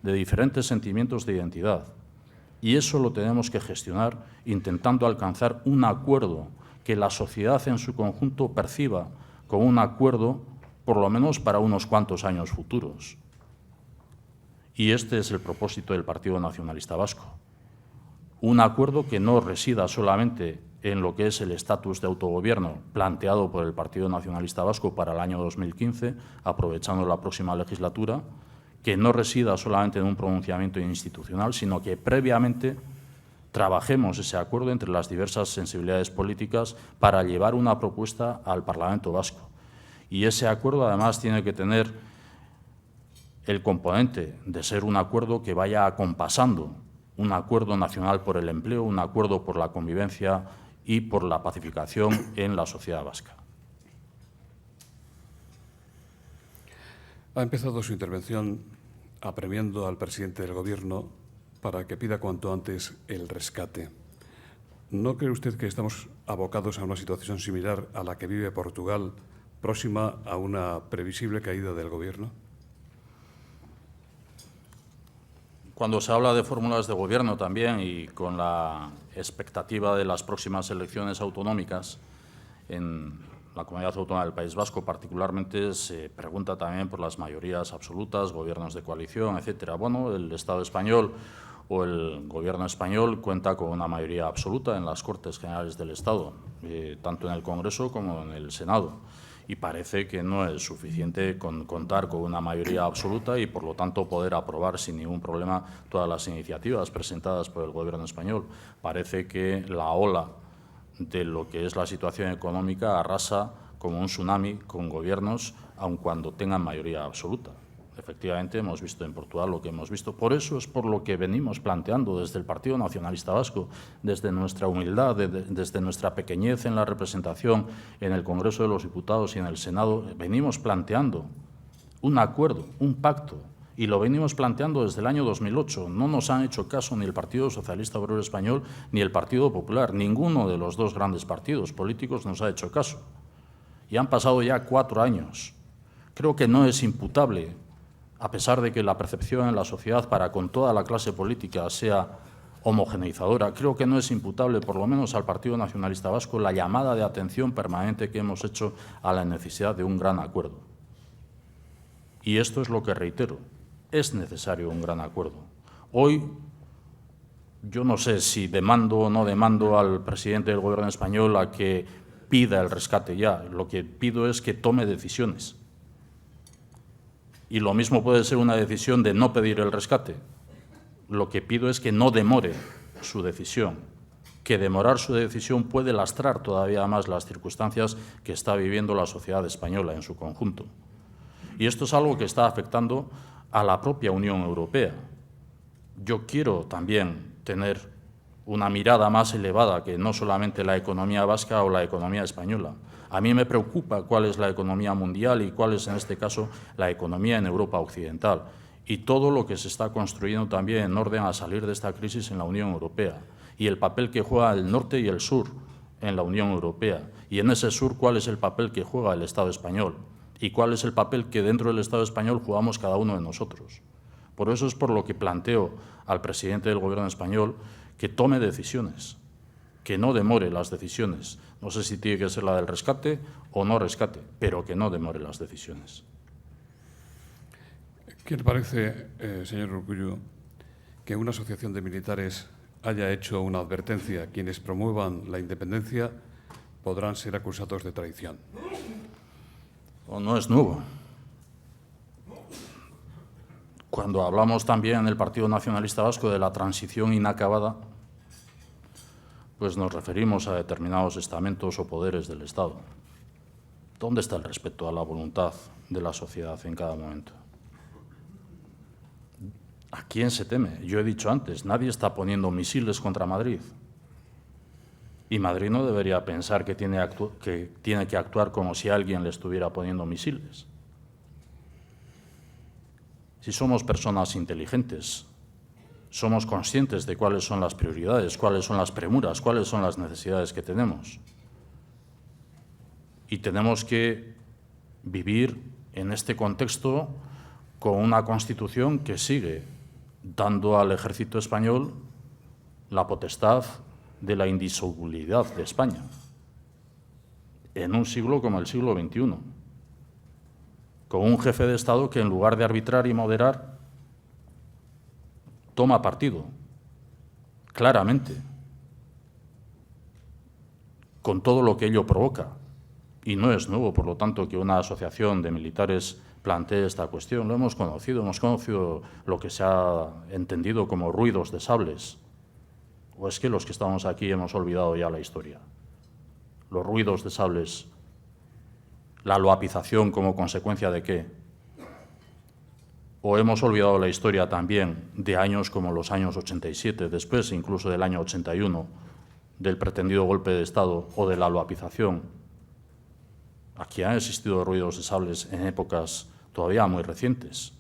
de diferentes sentimientos de identidad. Y eso lo tenemos que gestionar intentando alcanzar un acuerdo que la sociedad en su conjunto perciba como un acuerdo, por lo menos para unos cuantos años futuros. Y este es el propósito del Partido Nacionalista Vasco. Un acuerdo que no resida solamente en lo que es el estatus de autogobierno planteado por el Partido Nacionalista Vasco para el año 2015, aprovechando la próxima legislatura, que no resida solamente en un pronunciamiento institucional, sino que previamente trabajemos ese acuerdo entre las diversas sensibilidades políticas para llevar una propuesta al Parlamento Vasco. Y ese acuerdo, además, tiene que tener el componente de ser un acuerdo que vaya acompasando un acuerdo nacional por el empleo, un acuerdo por la convivencia y por la pacificación en la sociedad vasca. Ha empezado su intervención apremiando al presidente del Gobierno para que pida cuanto antes el rescate. ¿No cree usted que estamos abocados a una situación similar a la que vive Portugal, próxima a una previsible caída del Gobierno? Cuando se habla de fórmulas de gobierno también y con la expectativa de las próximas elecciones autonómicas en la Comunidad Autónoma del País Vasco, particularmente se pregunta también por las mayorías absolutas, gobiernos de coalición, etcétera. Bueno, el Estado español o el Gobierno español cuenta con una mayoría absoluta en las Cortes Generales del Estado, tanto en el Congreso como en el Senado. Y parece que no es suficiente contar con una mayoría absoluta y, por lo tanto, poder aprobar sin ningún problema todas las iniciativas presentadas por el Gobierno español. Parece que la ola de lo que es la situación económica arrasa como un tsunami con gobiernos, aun cuando tengan mayoría absoluta. Efectivamente, hemos visto en Portugal lo que hemos visto. Por eso es por lo que venimos planteando desde el Partido Nacionalista Vasco, desde nuestra humildad, desde nuestra pequeñez en la representación en el Congreso de los Diputados y en el Senado, venimos planteando un acuerdo, un pacto, y lo venimos planteando desde el año 2008. No nos han hecho caso ni el Partido Socialista Obrero Español ni el Partido Popular. Ninguno de los dos grandes partidos políticos nos ha hecho caso. Y han pasado ya 4 años. Creo que no es imputable, a pesar de que la percepción en la sociedad para con toda la clase política sea homogeneizadora, creo que no es imputable, por lo menos al Partido Nacionalista Vasco, la llamada de atención permanente que hemos hecho a la necesidad de un gran acuerdo. Y esto es lo que reitero, es necesario un gran acuerdo. Hoy, yo no sé si demando o no demando al presidente del Gobierno español a que pida el rescate ya, lo que pido es que tome decisiones. Y lo mismo puede ser una decisión de no pedir el rescate. Lo que pido es que no demore su decisión. que demorar su decisión puede lastrar todavía más las circunstancias que está viviendo la sociedad española en su conjunto. Y esto es algo que está afectando a la propia Unión Europea. Yo quiero también tener una mirada más elevada que no solamente la economía vasca o la economía española. A mí me preocupa cuál es la economía mundial y cuál es, en este caso, la economía en Europa occidental y todo lo que se está construyendo también en orden a salir de esta crisis en la Unión Europea y el papel que juega el norte y el sur en la Unión Europea y en ese sur cuál es el papel que juega el Estado español y cuál es el papel que dentro del Estado español jugamos cada uno de nosotros. Por eso es por lo que planteo al presidente del Gobierno español que tome decisiones, que no demore las decisiones. No sé si tiene que ser la del rescate o no rescate, pero que no demore las decisiones. ¿Qué le parece, señor Urkullu, que una asociación de militares haya hecho una advertencia? Quienes promuevan la independencia podrán ser acusados de traición. No es nuevo. Cuando hablamos también en el Partido Nacionalista Vasco de la transición inacabada, pues nos referimos a determinados estamentos o poderes del Estado. ¿Dónde está el respeto a la voluntad de la sociedad en cada momento? ¿A quién se teme? Yo he dicho antes, nadie está poniendo misiles contra Madrid. Y Madrid no debería pensar que tiene que actuar como si alguien le estuviera poniendo misiles. Si somos personas inteligentes, somos conscientes de cuáles son las prioridades, cuáles son las premuras, cuáles son las necesidades que tenemos. Y tenemos que vivir en este contexto con una Constitución que sigue dando al ejército español la potestad de la indisolubilidad de España, en un siglo como el siglo XXI, con un jefe de Estado que en lugar de arbitrar y moderar, toma partido, claramente, con todo lo que ello provoca. Y no es nuevo, por lo tanto, que una asociación de militares plantee esta cuestión. Lo hemos conocido lo que se ha entendido como ruidos de sables. ¿O es que los que estamos aquí hemos olvidado ya la historia? Los ruidos de sables, la loapización como consecuencia de qué. O hemos olvidado la historia también de años como los años 87, después incluso del año 81, del pretendido golpe de Estado o de la loapización. Aquí han existido ruidos de sables en épocas todavía muy recientes.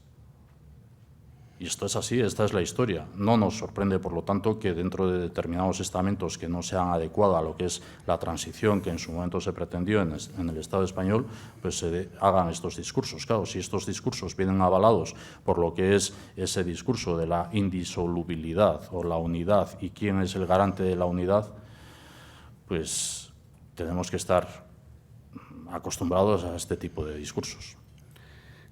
Y esto es así, esta es la historia. No nos sorprende, por lo tanto, que dentro de determinados estamentos que no sean adecuados a lo que es la transición que en su momento se pretendió en el Estado español, pues se hagan estos discursos. Claro, si estos discursos vienen avalados por lo que es ese discurso de la indisolubilidad o la unidad y quién es el garante de la unidad, pues tenemos que estar acostumbrados a este tipo de discursos.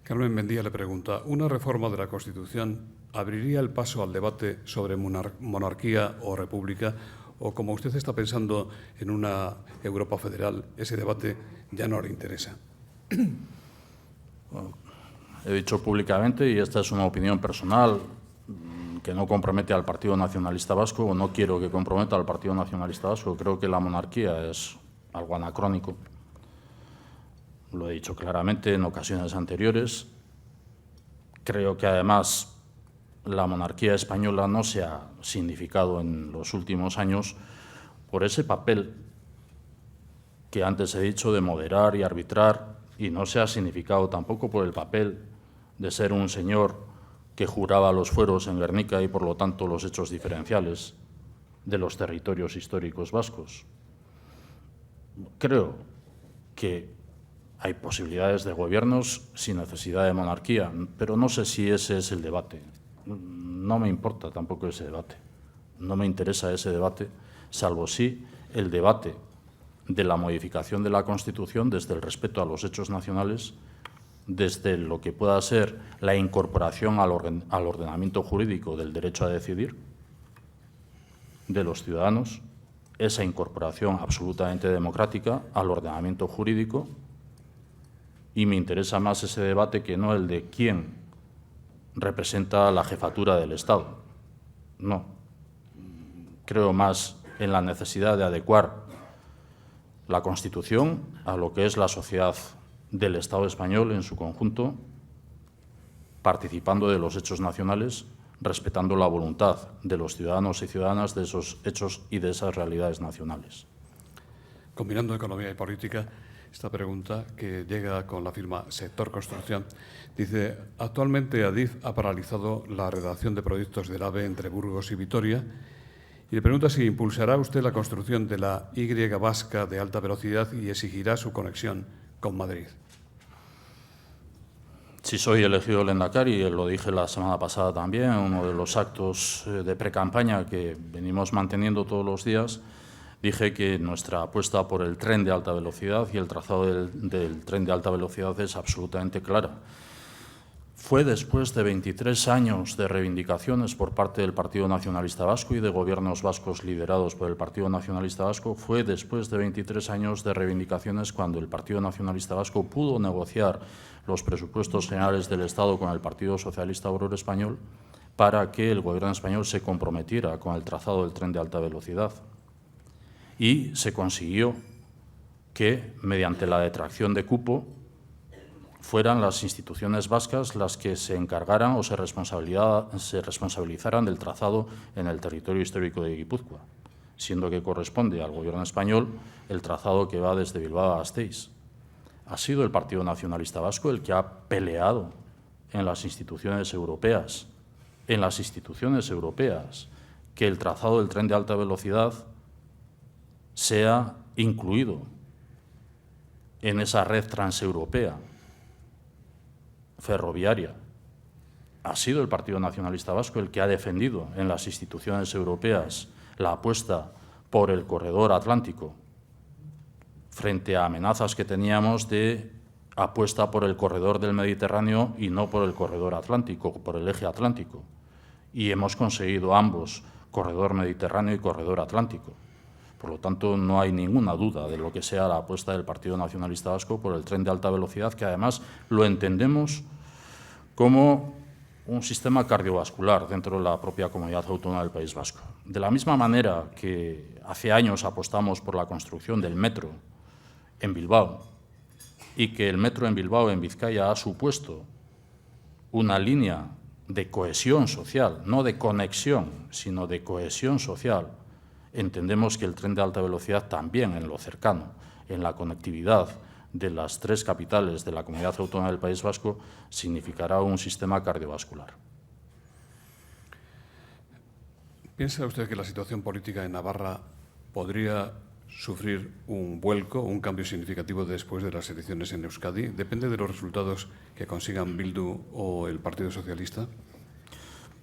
Carmen Mendía le pregunta, ¿una reforma de la Constitución abriría el paso al debate sobre monarquía o república? O como usted está pensando en una Europa federal, ese debate ya no le interesa. Bueno, he dicho públicamente, y esta es una opinión personal, que no compromete al Partido Nacionalista Vasco, o no quiero que comprometa al Partido Nacionalista Vasco. Creo que la monarquía es algo anacrónico. Lo he dicho claramente en ocasiones anteriores. Creo que además la monarquía española no se ha significado en los últimos años por ese papel que antes he dicho de moderar y arbitrar, y no se ha significado tampoco por el papel de ser un señor que juraba los fueros en Guernica y por lo tanto los hechos diferenciales de los territorios históricos vascos. Creo que hay posibilidades de gobiernos sin necesidad de monarquía, pero no sé si ese es el debate. No me importa tampoco ese debate. No me interesa ese debate, salvo sí el debate de la modificación de la Constitución desde el respeto a los hechos nacionales, desde lo que pueda ser la incorporación al ordenamiento jurídico del derecho a decidir de los ciudadanos, esa incorporación absolutamente democrática al ordenamiento jurídico. Y me interesa más ese debate que no el de quién representa la jefatura del Estado. No. Creo más en la necesidad de adecuar la Constitución a lo que es la sociedad del Estado español en su conjunto, participando de los hechos nacionales, respetando la voluntad de los ciudadanos y ciudadanas de esos hechos y de esas realidades nacionales. Combinando economía y política, esta pregunta que llega con la firma Sector Construcción dice: actualmente Adif ha paralizado la redacción de proyectos del AVE entre Burgos y Vitoria, y le pregunta si impulsará usted la construcción de la Y vasca de alta velocidad y exigirá su conexión con Madrid. Si soy elegido lehendakari, lo dije la semana pasada también, en uno de los actos de precampaña que venimos manteniendo todos los días, dije que nuestra apuesta por el tren de alta velocidad y el trazado del tren de alta velocidad es absolutamente clara. Fue después de 23 años de reivindicaciones por parte del Partido Nacionalista Vasco y de gobiernos vascos liderados por el Partido Nacionalista Vasco, fue después de 23 años de reivindicaciones cuando el Partido Nacionalista Vasco pudo negociar los presupuestos generales del Estado con el Partido Socialista Obrero Español para que el Gobierno español se comprometiera con el trazado del tren de alta velocidad. Y se consiguió que, mediante la detracción de cupo, fueran las instituciones vascas las que se encargaran o se responsabilizaran del trazado en el territorio histórico de Guipúzcoa, siendo que corresponde al Gobierno español el trazado que va desde Bilbao a Gasteiz. Ha sido el Partido Nacionalista Vasco el que ha peleado en las instituciones europeas, que el trazado del tren de alta velocidad sea incluido en esa red transeuropea ferroviaria. Ha sido el Partido Nacionalista Vasco el que ha defendido en las instituciones europeas la apuesta por el corredor atlántico, frente a amenazas que teníamos de apuesta por el corredor del Mediterráneo y no por el corredor atlántico, por el eje atlántico. Y hemos conseguido ambos, corredor mediterráneo y corredor atlántico. Por lo tanto, no hay ninguna duda de lo que sea la apuesta del Partido Nacionalista Vasco por el tren de alta velocidad, que además lo entendemos como un sistema cardiovascular dentro de la propia comunidad autónoma del País Vasco. De la misma manera que hace años apostamos por la construcción del metro en Bilbao y que el metro en Bilbao, en Vizcaya, ha supuesto una línea de cohesión social, no de conexión, sino de cohesión social, entendemos que el tren de alta velocidad también en lo cercano, en la conectividad de las tres capitales de la comunidad autónoma del País Vasco, significará un sistema cardiovascular. ¿Piensa usted que la situación política en Navarra podría sufrir un vuelco, un cambio significativo después de las elecciones en Euskadi? ¿Depende de los resultados que consigan Bildu o el Partido Socialista?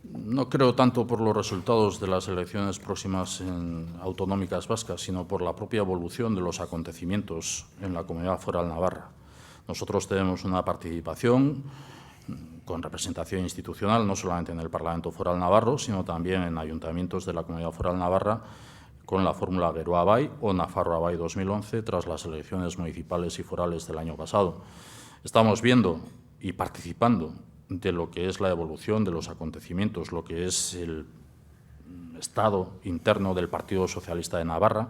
No creo tanto por los resultados de las elecciones próximas autonómicas vascas, sino por la propia evolución de los acontecimientos en la Comunidad Foral Navarra. Nosotros tenemos una participación con representación institucional, no solamente en el Parlamento Foral Navarro, sino también en ayuntamientos de la Comunidad Foral Navarra, con la fórmula Geroa Bai o Nafarroa Bai 2011, tras las elecciones municipales y forales del año pasado. Estamos viendo y participando de lo que es la evolución de los acontecimientos, lo que es el estado interno del Partido Socialista de Navarra,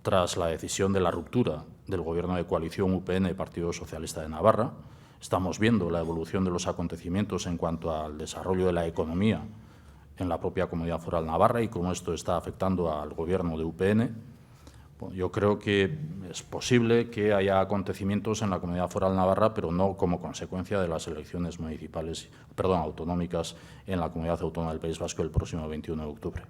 tras la decisión de la ruptura del Gobierno de coalición UPN-Partido Socialista de Navarra. Estamos viendo la evolución de los acontecimientos en cuanto al desarrollo de la economía en la propia Comunidad Foral Navarra y cómo esto está afectando al Gobierno de UPN. Yo creo que es posible que haya acontecimientos en la Comunidad Foral Navarra, pero no como consecuencia de las elecciones autonómicas en la Comunidad Autónoma del País Vasco el próximo 21 de octubre.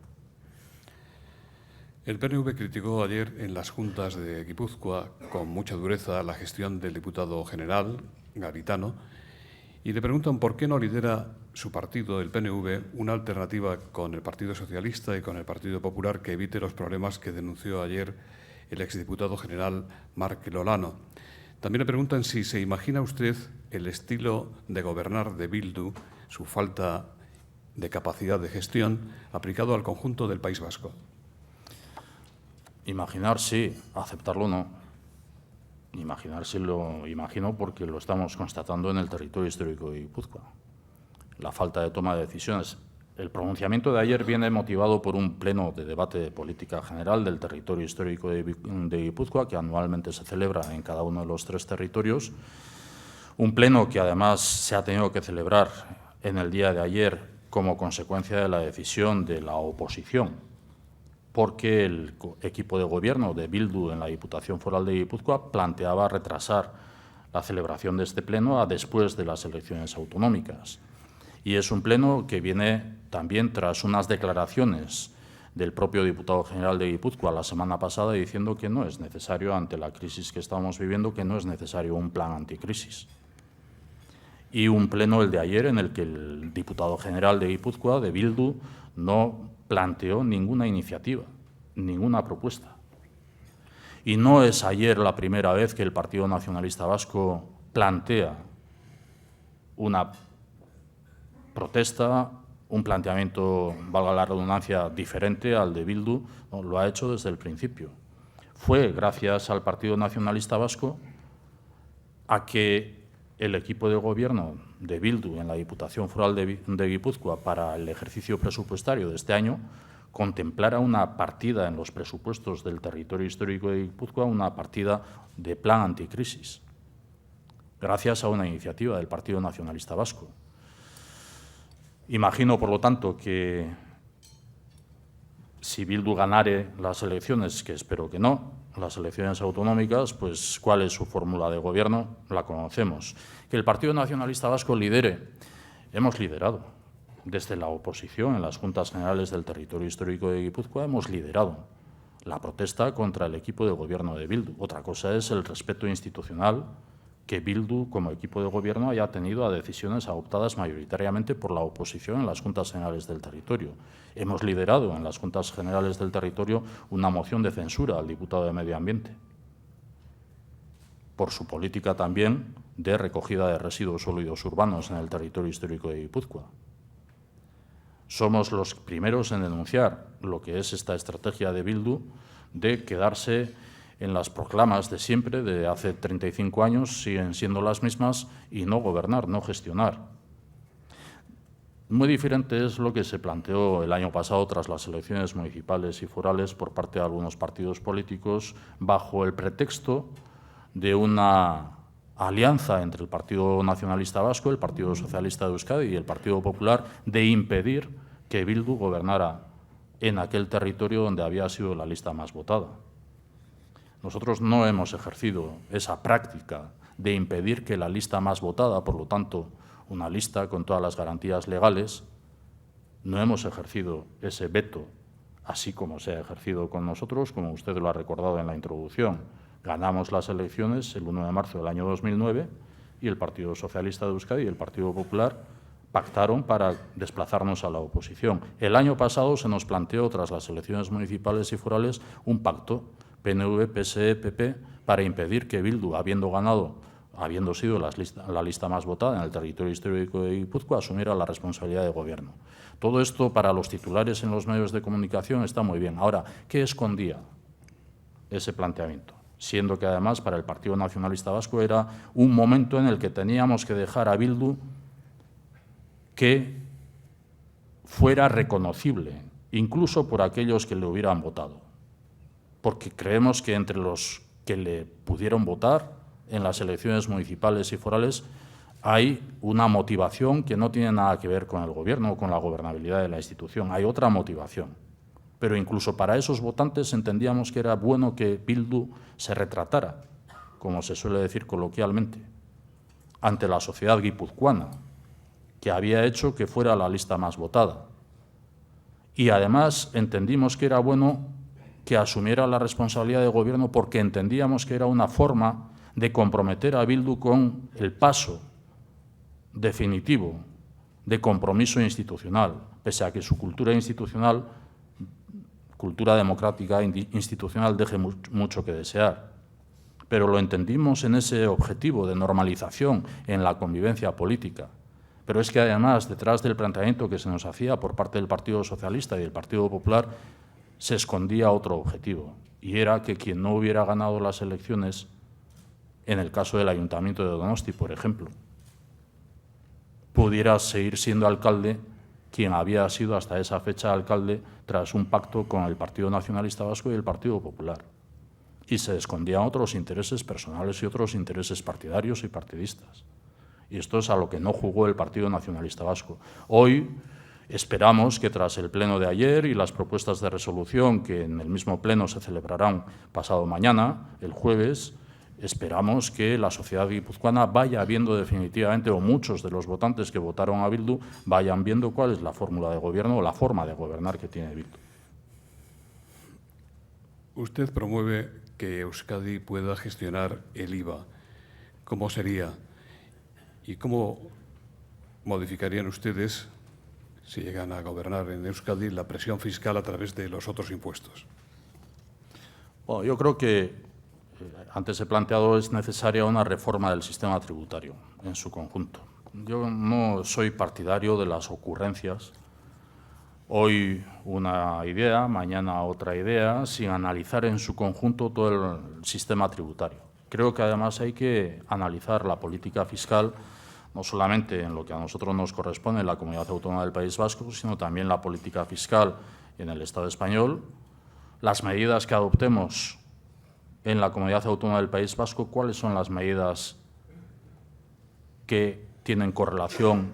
El PNV criticó ayer en las juntas de Guipúzcoa con mucha dureza la gestión del diputado general Garitano y le preguntan por qué no lidera su partido, el PNV, una alternativa con el Partido Socialista y con el Partido Popular que evite los problemas que denunció ayer el exdiputado general Marc Lolano. También le preguntan si se imagina usted el estilo de gobernar de Bildu, su falta de capacidad de gestión, aplicado al conjunto del País Vasco. Imaginar sí, aceptarlo no. Imaginar sí lo imagino porque lo estamos constatando en el territorio histórico de Guipúzcoa. La falta de toma de decisiones El pronunciamiento de ayer viene motivado por un pleno de debate de política general del territorio histórico de Guipúzcoa, que anualmente se celebra en cada uno de los 3 territorios. Un pleno que además se ha tenido que celebrar en el día de ayer como consecuencia de la decisión de la oposición, porque el equipo de gobierno de Bildu en la Diputación Foral de Guipúzcoa planteaba retrasar la celebración de este pleno a después de las elecciones autonómicas. Y es un pleno que viene también tras unas declaraciones del propio diputado general de Guipúzcoa la semana pasada diciendo que no es necesario, ante la crisis que estamos viviendo, que no es necesario un plan anticrisis. Y un pleno, el de ayer, en el que el diputado general de Guipúzcoa, de Bildu, no planteó ninguna iniciativa, ninguna propuesta. Y no es ayer la primera vez que el Partido Nacionalista Vasco plantea una protesta, un planteamiento, valga la redundancia, diferente al de Bildu. No, lo ha hecho desde el principio. Fue gracias al Partido Nacionalista Vasco a que el equipo de gobierno de Bildu en la Diputación Foral de Guipúzcoa para el ejercicio presupuestario de este año contemplara una partida en los presupuestos del territorio histórico de Guipúzcoa, una partida de plan anticrisis, gracias a una iniciativa del Partido Nacionalista Vasco. Imagino, por lo tanto, que si Bildu ganare las elecciones, que espero que no, las elecciones autonómicas, pues ¿cuál es su fórmula de gobierno? La conocemos. Que el Partido Nacionalista Vasco lidere. Hemos liderado. Desde la oposición en las Juntas Generales del Territorio Histórico de Guipúzcoa hemos liderado la protesta contra el equipo de gobierno de Bildu. Otra cosa es el respeto institucional que Bildu, como equipo de gobierno, haya tenido a decisiones adoptadas mayoritariamente por la oposición en las Juntas Generales del Territorio. Hemos liderado en las Juntas Generales del Territorio una moción de censura al diputado de Medio Ambiente por su política también de recogida de residuos sólidos urbanos en el territorio histórico de Guipúzcoa. Somos los primeros en denunciar lo que es esta estrategia de Bildu de quedarse en las proclamas de siempre, de hace 35 años, siguen siendo las mismas, y no gobernar, no gestionar. Muy diferente es lo que se planteó el año pasado tras las elecciones municipales y forales por parte de algunos partidos políticos, bajo el pretexto de una alianza entre el Partido Nacionalista Vasco, el Partido Socialista de Euskadi y el Partido Popular, de impedir que Bildu gobernara en aquel territorio donde había sido la lista más votada. Nosotros no hemos ejercido esa práctica de impedir que la lista más votada, por lo tanto, una lista con todas las garantías legales, no hemos ejercido ese veto, así como se ha ejercido con nosotros, como usted lo ha recordado en la introducción. Ganamos las elecciones el 1 de marzo del año 2009 y el Partido Socialista de Euskadi y el Partido Popular pactaron para desplazarnos a la oposición. El año pasado se nos planteó, tras las elecciones municipales y forales, un pacto PNV, PSE, PP, para impedir que Bildu, habiendo sido la lista más votada en el territorio histórico de Guipúzcoa, asumiera la responsabilidad de gobierno. Todo esto para los titulares en los medios de comunicación está muy bien. Ahora, ¿qué escondía ese planteamiento? Siendo que además para el Partido Nacionalista Vasco era un momento en el que teníamos que dejar a Bildu que fuera reconocible, incluso por aquellos que le hubieran votado. Porque creemos que entre los que le pudieron votar en las elecciones municipales y forales hay una motivación que no tiene nada que ver con el gobierno o con la gobernabilidad de la institución. Hay otra motivación. Pero incluso para esos votantes entendíamos que era bueno que Bildu se retratara, como se suele decir coloquialmente, ante la sociedad guipuzcoana, que había hecho que fuera la lista más votada. Y además entendimos que era bueno que asumiera la responsabilidad de gobierno porque entendíamos que era una forma de comprometer a Bildu con el paso definitivo de compromiso institucional, pese a que su cultura institucional, cultura democrática institucional, deje mucho que desear. Pero lo entendimos en ese objetivo de normalización en la convivencia política. Pero es que además, detrás del planteamiento que se nos hacía por parte del Partido Socialista y del Partido Popular, se escondía otro objetivo, y era que quien no hubiera ganado las elecciones, en el caso del Ayuntamiento de Donosti, por ejemplo, pudiera seguir siendo alcalde quien había sido hasta esa fecha alcalde tras un pacto con el Partido Nacionalista Vasco y el Partido Popular. Y se escondían otros intereses personales y otros intereses partidarios y partidistas. Y esto es a lo que no jugó el Partido Nacionalista Vasco. Hoy esperamos que tras el pleno de ayer y las propuestas de resolución que en el mismo pleno se celebrarán pasado mañana, el jueves, esperamos que la sociedad guipuzcoana vaya viendo definitivamente, o muchos de los votantes que votaron a Bildu, vayan viendo cuál es la fórmula de gobierno o la forma de gobernar que tiene Bildu. Usted promueve que Euskadi pueda gestionar el IVA. ¿Cómo sería? ¿Y cómo modificarían ustedes, si llegan a gobernar en Euskadi, la presión fiscal a través de los otros impuestos? Bueno, yo creo que antes he planteado es necesaria una reforma del sistema tributario en su conjunto. Yo no soy partidario de las ocurrencias. Hoy una idea, mañana otra idea, sin analizar en su conjunto todo el sistema tributario. Creo que además hay que analizar la política fiscal no solamente en lo que a nosotros nos corresponde en la Comunidad Autónoma del País Vasco, sino también la política fiscal en el Estado español, las medidas que adoptemos en la Comunidad Autónoma del País Vasco, cuáles son las medidas que tienen correlación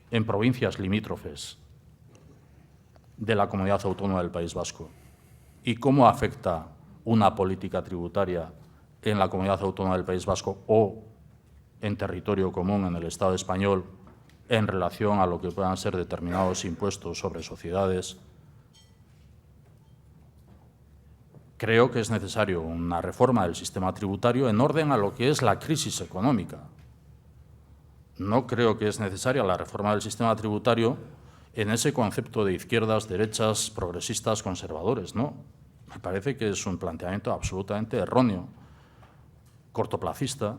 en provincias limítrofes de la Comunidad Autónoma del País Vasco y cómo afecta una política tributaria en la Comunidad Autónoma del País Vasco o en territorio común en el Estado español en relación a lo que puedan ser determinados impuestos sobre sociedades. Creo que es necesario una reforma del sistema tributario en orden a lo que es la crisis económica. No creo que es necesaria la reforma del sistema tributario en ese concepto de izquierdas, derechas, progresistas, conservadores. No, me parece que es un planteamiento absolutamente erróneo, cortoplacista,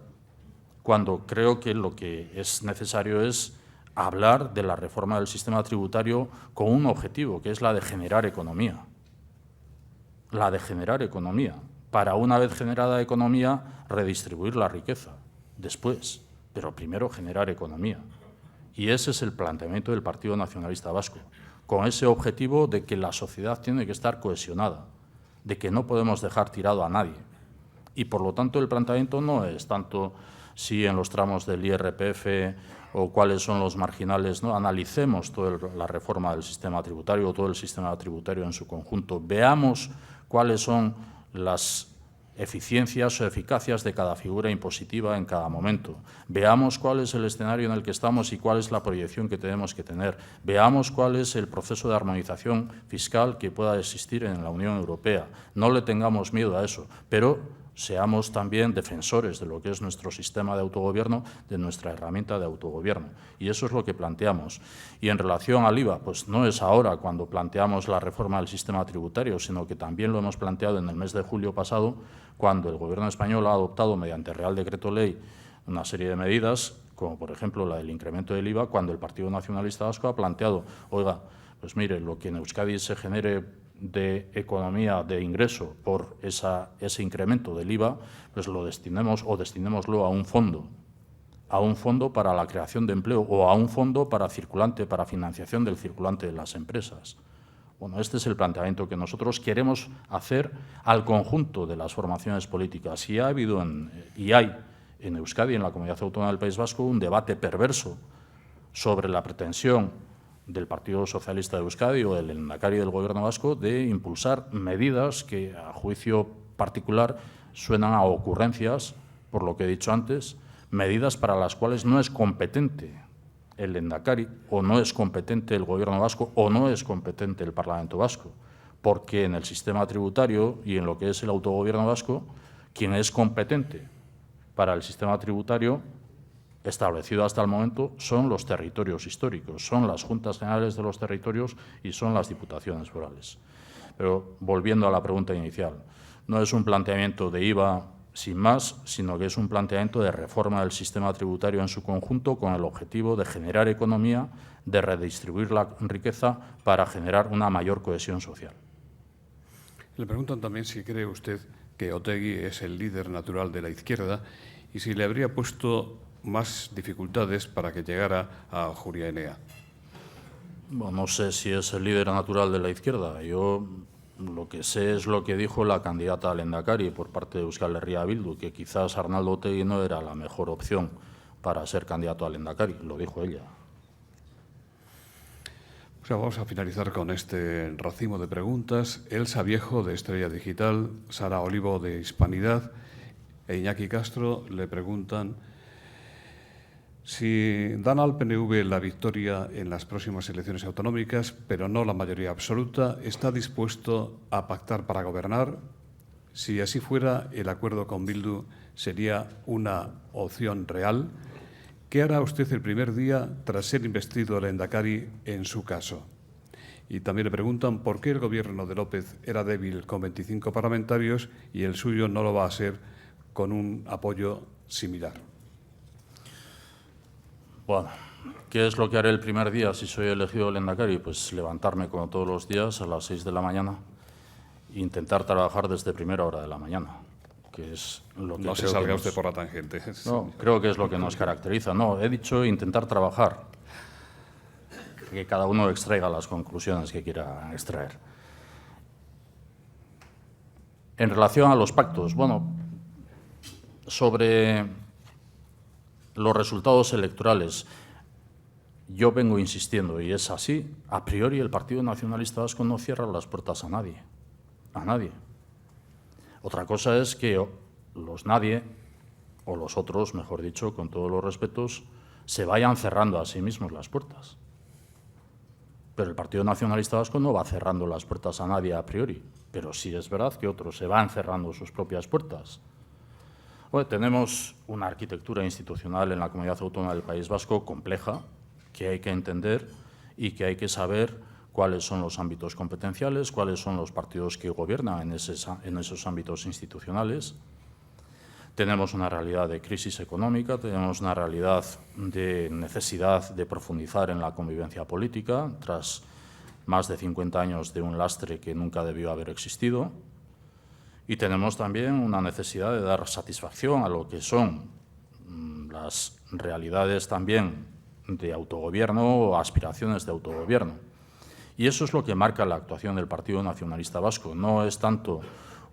cuando creo que lo que es necesario es hablar de la reforma del sistema tributario con un objetivo, que es la de generar economía. La de generar economía, para una vez generada economía, redistribuir la riqueza, después, pero primero generar economía. Y ese es el planteamiento del Partido Nacionalista Vasco, con ese objetivo de que la sociedad tiene que estar cohesionada, de que no podemos dejar tirado a nadie. Y por lo tanto el planteamiento no es tanto si en los tramos del IRPF o cuáles son los marginales, ¿no? Analicemos toda la reforma del sistema tributario, todo el sistema tributario en su conjunto, veamos cuáles son las eficiencias o eficacias de cada figura impositiva en cada momento. Veamos cuál es el escenario en el que estamos y cuál es la proyección que tenemos que tener. Veamos cuál es el proceso de armonización fiscal que pueda existir en la Unión Europea. No le tengamos miedo a eso, pero seamos también defensores de lo que es nuestro sistema de autogobierno, de nuestra herramienta de autogobierno. Y eso es lo que planteamos. Y en relación al IVA, pues no es ahora cuando planteamos la reforma del sistema tributario, sino que también lo hemos planteado en el mes de julio pasado, cuando el Gobierno español ha adoptado mediante Real Decreto Ley una serie de medidas, como por ejemplo la del incremento del IVA, cuando el Partido Nacionalista Vasco ha planteado, oiga, pues mire, lo que en Euskadi se genere de economía, de ingreso por ese incremento del IVA, pues lo destinemos o destinémoslo a un fondo para la creación de empleo o a un fondo para financiación del circulante de las empresas. Bueno, este es el planteamiento que nosotros queremos hacer al conjunto de las formaciones políticas. Y ha habido y hay en Euskadi, en la Comunidad Autónoma del País Vasco, un debate perverso sobre la pretensión del Partido Socialista de Euskadi o del Lehendakari del Gobierno vasco de impulsar medidas que, a juicio particular, suenan a ocurrencias, por lo que he dicho antes, medidas para las cuales no es competente el Lehendakari o no es competente el Gobierno vasco o no es competente el Parlamento vasco, porque en el sistema tributario y en lo que es el autogobierno vasco, quien es competente para el sistema tributario establecido hasta el momento son los territorios históricos, son las Juntas Generales de los Territorios y son las Diputaciones Forales. Pero volviendo a la pregunta inicial, no es un planteamiento de IVA sin más, sino que es un planteamiento de reforma del sistema tributario en su conjunto con el objetivo de generar economía, de redistribuir la riqueza para generar una mayor cohesión social. Le preguntan también si cree usted que Otegi es el líder natural de la izquierda y si le habría puesto más dificultades para que llegara a Ajuria Enea. Bueno, no sé si es el líder natural de la izquierda. Yo lo que sé es lo que dijo la candidata al Lehendakari por parte de Euskal Herria Bildu, que quizás Arnaldo Otegi no era la mejor opción para ser candidato al Lehendakari. Lo dijo ella. O sea, vamos a finalizar con este racimo de preguntas. Elsa Viejo, de Estrella Digital, Sara Olivo, de Hispanidad, e Iñaki Castro le preguntan si dan al PNV la victoria en las próximas elecciones autonómicas, pero no la mayoría absoluta, ¿está dispuesto a pactar para gobernar? Si así fuera, el acuerdo con Bildu sería una opción real. ¿Qué hará usted el primer día tras ser investido lehendakari en su caso? Y también le preguntan por qué el gobierno de López era débil con 25 parlamentarios y el suyo no lo va a ser con un apoyo similar. Bueno, ¿qué es lo que haré el primer día si soy elegido lehendakari? Pues levantarme como todos los días a las 6 de la mañana e intentar trabajar desde primera hora de la mañana, que es lo que no se salga usted por la tangente. No, creo que es lo que nos caracteriza. No, he dicho intentar trabajar, que cada uno extraiga las conclusiones que quiera extraer. En relación a los pactos, bueno, sobre los resultados electorales, yo vengo insistiendo, y es así, a priori el Partido Nacionalista Vasco no cierra las puertas a nadie, a nadie. Otra cosa es que los nadie, o los otros, mejor dicho, con todos los respetos, se vayan cerrando a sí mismos las puertas. Pero el Partido Nacionalista Vasco no va cerrando las puertas a nadie a priori, pero sí es verdad que otros se van cerrando sus propias puertas. Bueno, tenemos una arquitectura institucional en la Comunidad Autónoma del País Vasco compleja, que hay que entender y que hay que saber cuáles son los ámbitos competenciales, cuáles son los partidos que gobiernan en esos ámbitos institucionales. Tenemos una realidad de crisis económica, tenemos una realidad de necesidad de profundizar en la convivencia política tras más de 50 años de un lastre que nunca debió haber existido. Y tenemos también una necesidad de dar satisfacción a lo que son las realidades también de autogobierno o aspiraciones de autogobierno. Y eso es lo que marca la actuación del Partido Nacionalista Vasco. No es tanto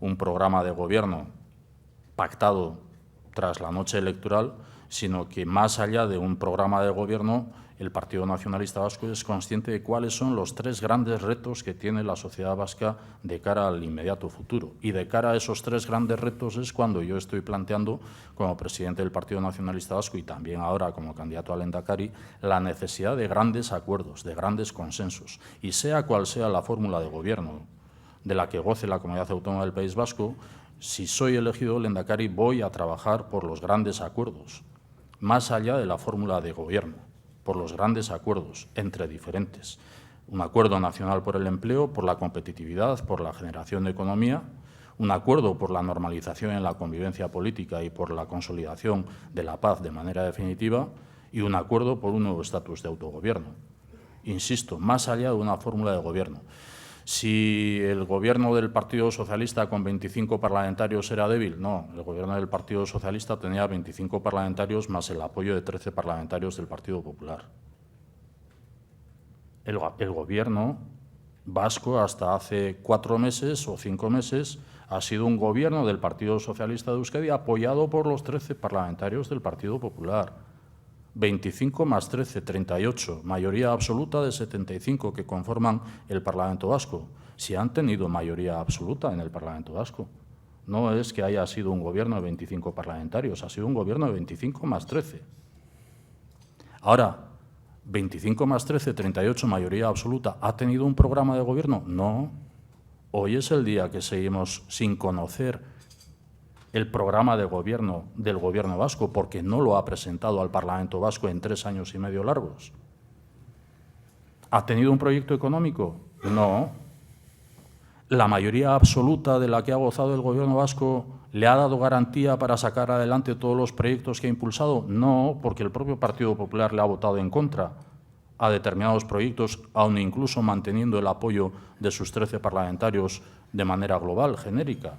un programa de gobierno pactado tras la noche electoral, sino que más allá de un programa de gobierno, el Partido Nacionalista Vasco es consciente de cuáles son los tres grandes retos que tiene la sociedad vasca de cara al inmediato futuro. Y de cara a esos tres grandes retos es cuando yo estoy planteando, como presidente del Partido Nacionalista Vasco y también ahora como candidato al Lehendakari, la necesidad de grandes acuerdos, de grandes consensos. Y sea cual sea la fórmula de gobierno de la que goce la Comunidad Autónoma del País Vasco, si soy elegido Lehendakari voy a trabajar por los grandes acuerdos, más allá de la fórmula de gobierno, por los grandes acuerdos entre diferentes. Un acuerdo nacional por el empleo, por la competitividad, por la generación de economía, un acuerdo por la normalización en la convivencia política y por la consolidación de la paz de manera definitiva y un acuerdo por un nuevo estatus de autogobierno. Insisto, más allá de una fórmula de gobierno. Si el gobierno del Partido Socialista con 25 parlamentarios era débil, no, el gobierno del Partido Socialista tenía 25 parlamentarios más el apoyo de 13 parlamentarios del Partido Popular. El gobierno vasco hasta hace 4 meses o 5 meses ha sido un gobierno del Partido Socialista de Euskadi apoyado por los 13 parlamentarios del Partido Popular. 25 más 13, 38, mayoría absoluta de 75 que conforman el Parlamento Vasco. Si han tenido mayoría absoluta en el Parlamento Vasco. No es que haya sido un gobierno de 25 parlamentarios, ha sido un gobierno de 25 más 13. Ahora, 25 más 13, 38, mayoría absoluta, ¿ha tenido un programa de gobierno? No. Hoy es el día que seguimos sin conocer el programa de gobierno del Gobierno vasco, porque no lo ha presentado al Parlamento vasco en 3 años y medio largos. ¿Ha tenido un proyecto económico? No. ¿La mayoría absoluta de la que ha gozado el Gobierno vasco le ha dado garantía para sacar adelante todos los proyectos que ha impulsado? No, porque el propio Partido Popular le ha votado en contra a determinados proyectos, aun incluso manteniendo el apoyo de sus 13 parlamentarios de manera global, genérica.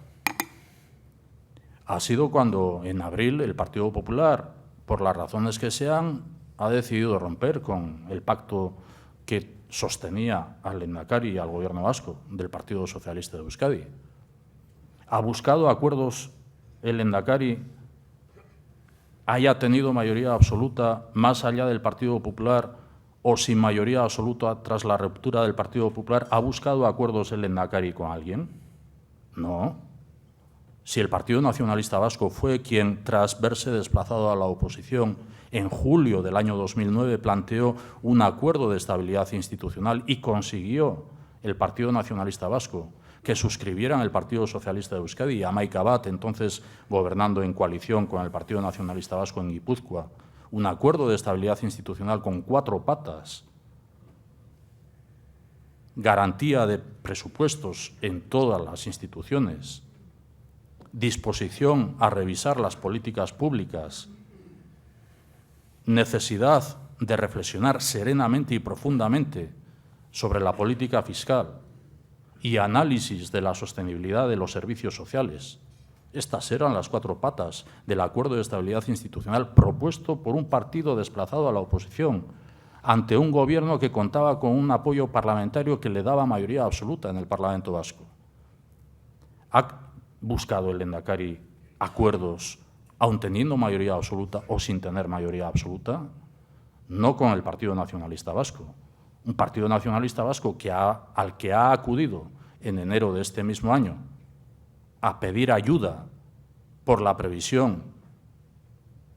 Ha sido cuando en abril el Partido Popular, por las razones que sean, ha decidido romper con el pacto que sostenía al Lehendakari y al Gobierno vasco del Partido Socialista de Euskadi. ¿Ha buscado acuerdos el Lehendakari, haya tenido mayoría absoluta más allá del Partido Popular o sin mayoría absoluta tras la ruptura del Partido Popular? ¿Ha buscado acuerdos el Lehendakari con alguien? No. Si el Partido Nacionalista Vasco fue quien, tras verse desplazado a la oposición, en julio del año 2009 planteó un acuerdo de estabilidad institucional y consiguió el Partido Nacionalista Vasco que suscribieran el Partido Socialista de Euskadi y Hamaika Bat, entonces gobernando en coalición con el Partido Nacionalista Vasco en Guipúzcoa, un acuerdo de estabilidad institucional con 4 patas, garantía de presupuestos en todas las instituciones, disposición a revisar las políticas públicas, necesidad de reflexionar serenamente y profundamente sobre la política fiscal y análisis de la sostenibilidad de los servicios sociales. Estas eran las 4 patas del acuerdo de estabilidad institucional propuesto por un partido desplazado a la oposición ante un gobierno que contaba con un apoyo parlamentario que le daba mayoría absoluta en el Parlamento vasco. ¿Ha buscado el Lehendakari acuerdos aun teniendo mayoría absoluta o sin tener mayoría absoluta? No con el Partido Nacionalista Vasco. Un Partido Nacionalista Vasco al que ha acudido en enero de este mismo año a pedir ayuda por la previsión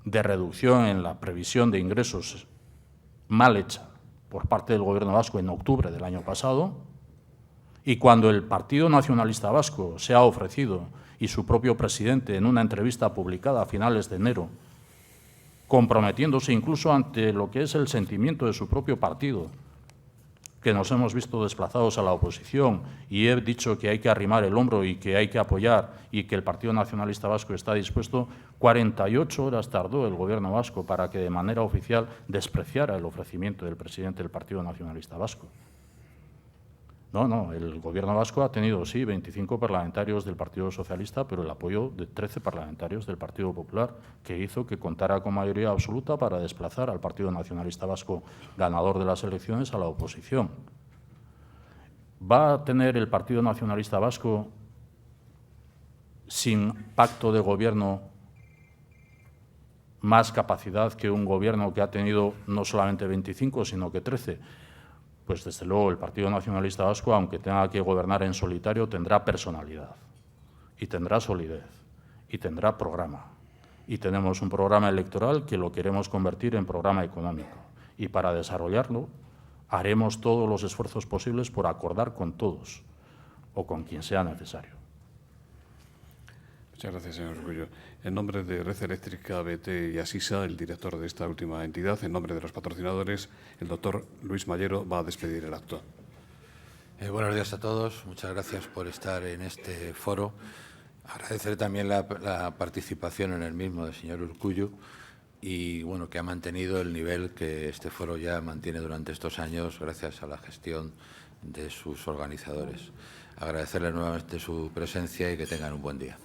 de reducción en la previsión de ingresos mal hecha por parte del Gobierno vasco en octubre del año pasado, y cuando el Partido Nacionalista Vasco se ha ofrecido, y su propio presidente en una entrevista publicada a finales de enero, comprometiéndose incluso ante lo que es el sentimiento de su propio partido, que nos hemos visto desplazados a la oposición y he dicho que hay que arrimar el hombro y que hay que apoyar y que el Partido Nacionalista Vasco está dispuesto, 48 horas tardó el Gobierno vasco para que de manera oficial despreciara el ofrecimiento del presidente del Partido Nacionalista Vasco. No, el Gobierno vasco ha tenido, sí, 25 parlamentarios del Partido Socialista, pero el apoyo de 13 parlamentarios del Partido Popular, que hizo que contara con mayoría absoluta para desplazar al Partido Nacionalista Vasco, ganador de las elecciones, a la oposición. ¿Va a tener el Partido Nacionalista Vasco, sin pacto de gobierno, más capacidad que un gobierno que ha tenido no solamente 25, sino que 13? Pues desde luego el Partido Nacionalista Vasco, aunque tenga que gobernar en solitario, tendrá personalidad y tendrá solidez y tendrá programa. Y tenemos un programa electoral que lo queremos convertir en programa económico. Y para desarrollarlo haremos todos los esfuerzos posibles por acordar con todos o con quien sea necesario. Muchas gracias, señor Urkullu. En nombre de Red Eléctrica, BT y Asisa, el director de esta última entidad, en nombre de los patrocinadores, el doctor Luis Mallero va a despedir el acto. Buenos días a todos. Muchas gracias por estar en este foro. Agradecer también la participación en el mismo del señor Urkullu y bueno, que ha mantenido el nivel que este foro ya mantiene durante estos años gracias a la gestión de sus organizadores. Agradecerle nuevamente su presencia y que tengan un buen día.